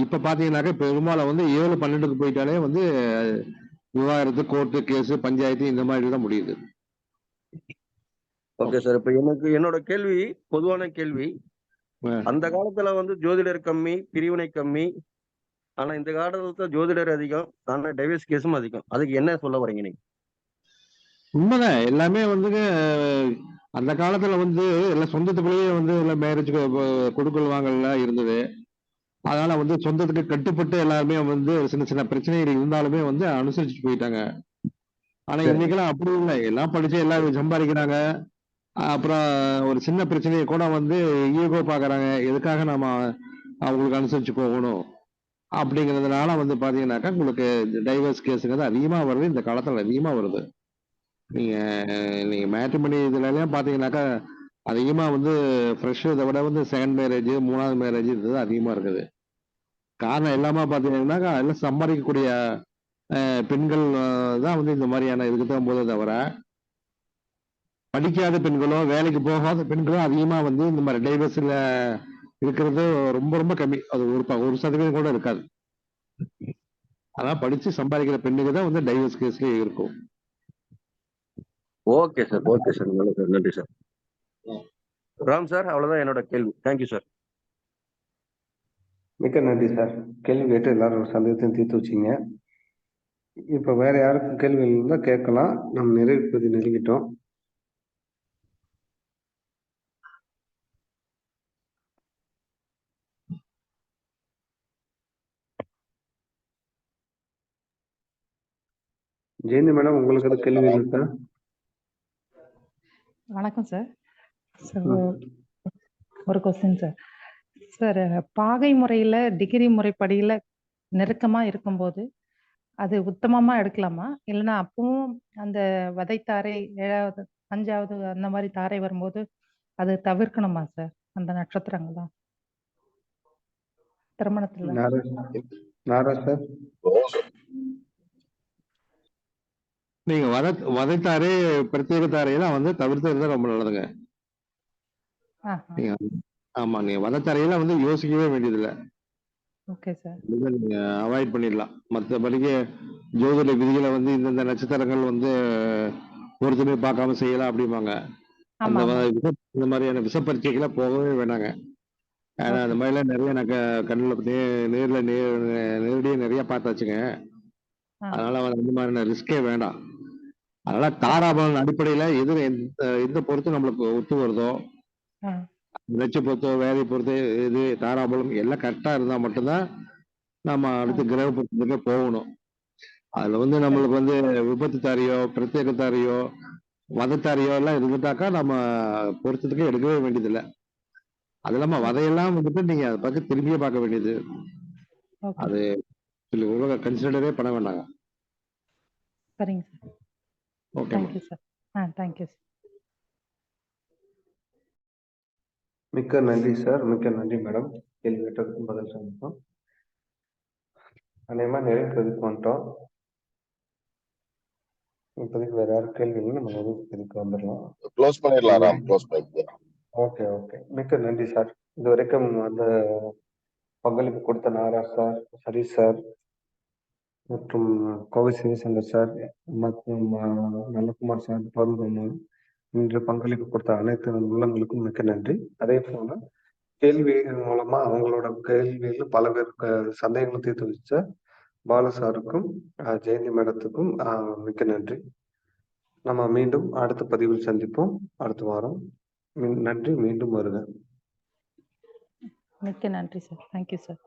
இப்ப பாத்தீங்கன்னாக்கா பெரும்பாலும் வந்து 7-12க்கு போயிட்டாலே வந்து விவாகரத்து, கோர்ட்டு கேஸ், பஞ்சாயத்து இந்த மாதிரி தான் முடியுது. Okay sir. இப்ப என்னோட கேள்வி பொதுவான கேள்வி. அந்த காலத்துல வந்து ஜோதிடர் கம்மி, பிரிவினை கம்மி. ஆனா இந்த காலத்துல ஜோதிடர் அதிகம், ஆனா டைவர்ஸ் கேஸும் அதிகம். அதுக்கு என்ன சொல்ல வரீங்க நீங்க? உண்மைதான். எல்லாமே வந்துங்க அந்த காலத்துல வந்து எல்லாம் சொந்தத்துக்குள்ளேயே வந்து எல்லாம் மேரேஜ் கொடுக்கல் வாங்கல்லாம் இருந்தது. அதனால வந்து சொந்தத்துக்கு கட்டுப்பட்டு எல்லாருமே வந்து சின்ன சின்ன பிரச்சனைகள் இருந்தாலுமே வந்து அனுசரிச்சுட்டு போயிட்டாங்க. ஆனா சரி. இன்னைக்கெல்லாம் அப்படி இல்லை. எல்லாம் படிச்சு எல்லாரும் சம்பாதிக்கிறாங்க. அப்புறம் ஒரு சின்ன பிரச்சனையை கூட வந்து ஈகோ பாக்குறாங்க. எதுக்காக நாம அவங்களுக்கு அனுசரிச்சு போகணும் அப்படிங்கிறதுனால வந்து பாத்தீங்கன்னாக்கா உங்களுக்கு டைவர்ஸ் கேஸுங்கிறது அதிகமா வருது. இந்த காலத்துல அதிகமா வருது. நீங்க நீங்க மேட்ரிமோனி இதுல எல்லாம் பாத்தீங்கன்னாக்கா அதிகமா வந்து ஃப்ரெஷ் இதை விட வந்து செகண்ட் மேரேஜ், 3வது மேரேஜ் இதுதான் அதிகமா இருக்குது. காரணம் எல்லாமே பாத்தீங்கன்னாக்கா எல்லாம் சம்பாதிக்கக்கூடிய பெண்கள் தான் வந்து இந்த மாதிரியான இதுக்கு தான் போதே தவிர படிக்காத பெண்களோ வேலைக்கு போகாத பெண்களோ அதிகமா வந்து இந்த மாதிரி டைவர்ஸ்ல இருக்கிறது ரொம்ப ரொம்ப கம்மி. அது ஒரு 1% கூட இருக்காது. அதான் படிச்சு சம்பாதிக்கிற பெண்ணுக்கு தான் வந்து டைவர்ஸ் கேஸ்லயே இருக்கும். Okay sir. Okay sir. நல்லது சார். நன்றி சார். ராம் சார், அவ்வளவுதான் என்னோட கேள்வி. Thank you sir. மிக்க நன்றி சார். கேள்வி கேட்டு எல்லாரும் சந்தேகத்தையும் தீர்த்து வச்சிங்க. இப்போ வேற யாருக்கும் கேள்வி இருந்தால் கேட்கலாம். நம்ம நிறைவு பகுதி நெருங்கிட்டோம். ஜெயந்தி மேடம், உங்களுக்கு எதுவும் கேள்வி இருக்கா? வணக்கம் சார். ஒரு கொஸ்டின் சார். சார், பாகை முறையில டிகிரி முறைப்படியில நெருக்கமா இருக்கும்போது அது உத்தமமா எடுக்கலாமா? இல்லைன்னா அப்பவும் அந்த வதைத்தாரை 7வது 5வது அந்த மாதிரி தாரை வரும்போது அது தவிர்க்கணுமா சார்? அந்த நட்சத்திரங்கள்லாம் திருமணத்துல. நாராஜ் சார், நீங்க வதைத்தாரே பிரத்யேக தாரையெல்லாம் வந்து தவிர்த்துறது ரொம்ப நல்லதுங்க. நீங்க ஆமா நீங்க வதைத்தாரையெல்லாம் வந்து யோசிக்கவே வேண்டியதில்லை. Okay sir. நீங்க அவாய்ட் பண்ணிடலாம். மற்றபடிக்கு ஜோதிட விதிகளை வந்து இந்தந்த நட்சத்திரங்கள் வந்து ஒருத்தமே பார்க்காம செய்யலாம் அப்படிம்பாங்க. அந்த இந்த மாதிரியான விஷப்பரீட்சைகளை போகவே வேணாங்க. ஏன்னா அந்த மாதிரிலாம் நிறைய நான் கண்ணில் நேரடியாக நிறைய பார்த்தாச்சுங்க. அதனால அந்த மாதிரியான ரிஸ்கே வேண்டாம். அதனால தாராபலன் அடிப்படையில எந்த பொறுத்து நம்மளுக்கு ஒத்து வருதோ, லட்ச பொறுத்தோ வேலை பொறுத்து இது தாராபலம் எல்லாம் கரெக்டா இருந்தா மட்டும்தான் நம்ம அடுத்து கிரக பொருத்தத்துக்கு போகணும். அதுல வந்து நம்மளுக்கு வந்து விபத்து தாரியோ, பிரத்யேக தாரியோ, வதத்தாரியோ எல்லாம் இருந்துட்டாக்கா நம்ம பொருத்தத்துக்கு எடுக்கவே வேண்டியதில்லை. அது இல்லாம வதையெல்லாம் வந்துட்டு நீங்க அதை பார்த்து திரும்பியே பார்க்க வேண்டியது. அது கன்சிடரே பண்ண வேண்டாங்க. சரிங்க sir. Okay thank you sir. Thank you sir. மிக்க நன்றி சார், மிக்க நன்றி மேடம். கேள்வி கேட்டதுக்கும் பதில் சொன்னோம். அநேகமா நிறைய கேள்விக்கு வந்துட்டோம். இப்போதைக்கு வேற யாரும் கேள்வி இல்லை, நம்ம இதுக்கு வந்துடலாம். க்ளோஸ் பண்ணிடலாம் ராம், க்ளோஸ் பண்ணிடலாம். ஓகே ஓகே, மிக்க நன்றி சார். இது வரைக்கும் அந்த பங்களிப்பு கொடுத்த நாராஜ் சார், ஹரிஷ் சார் மற்றும் கோவை சிவசங்கர் சார் மற்றும் நல்லகுமார் சார், பருவகுமார், இன்று பங்களிப்பு கொடுத்த அனைத்து உள்ளங்களுக்கும் மிக்க நன்றி. அதே போல கேள்வி மூலமா அவங்களோட கேள்வியில் பல பேருக்கு சந்தேகங்கள் தீர்த்து வச்ச பாலு சாருக்கும் ஜெயந்தி மேடத்துக்கும் மிக்க நன்றி. நம்ம மீண்டும் அடுத்த பதிவில் சந்திப்போம் அடுத்த வாரம். நன்றி, மீண்டும் வருக. மிக்க நன்றி சார். Thank you sir.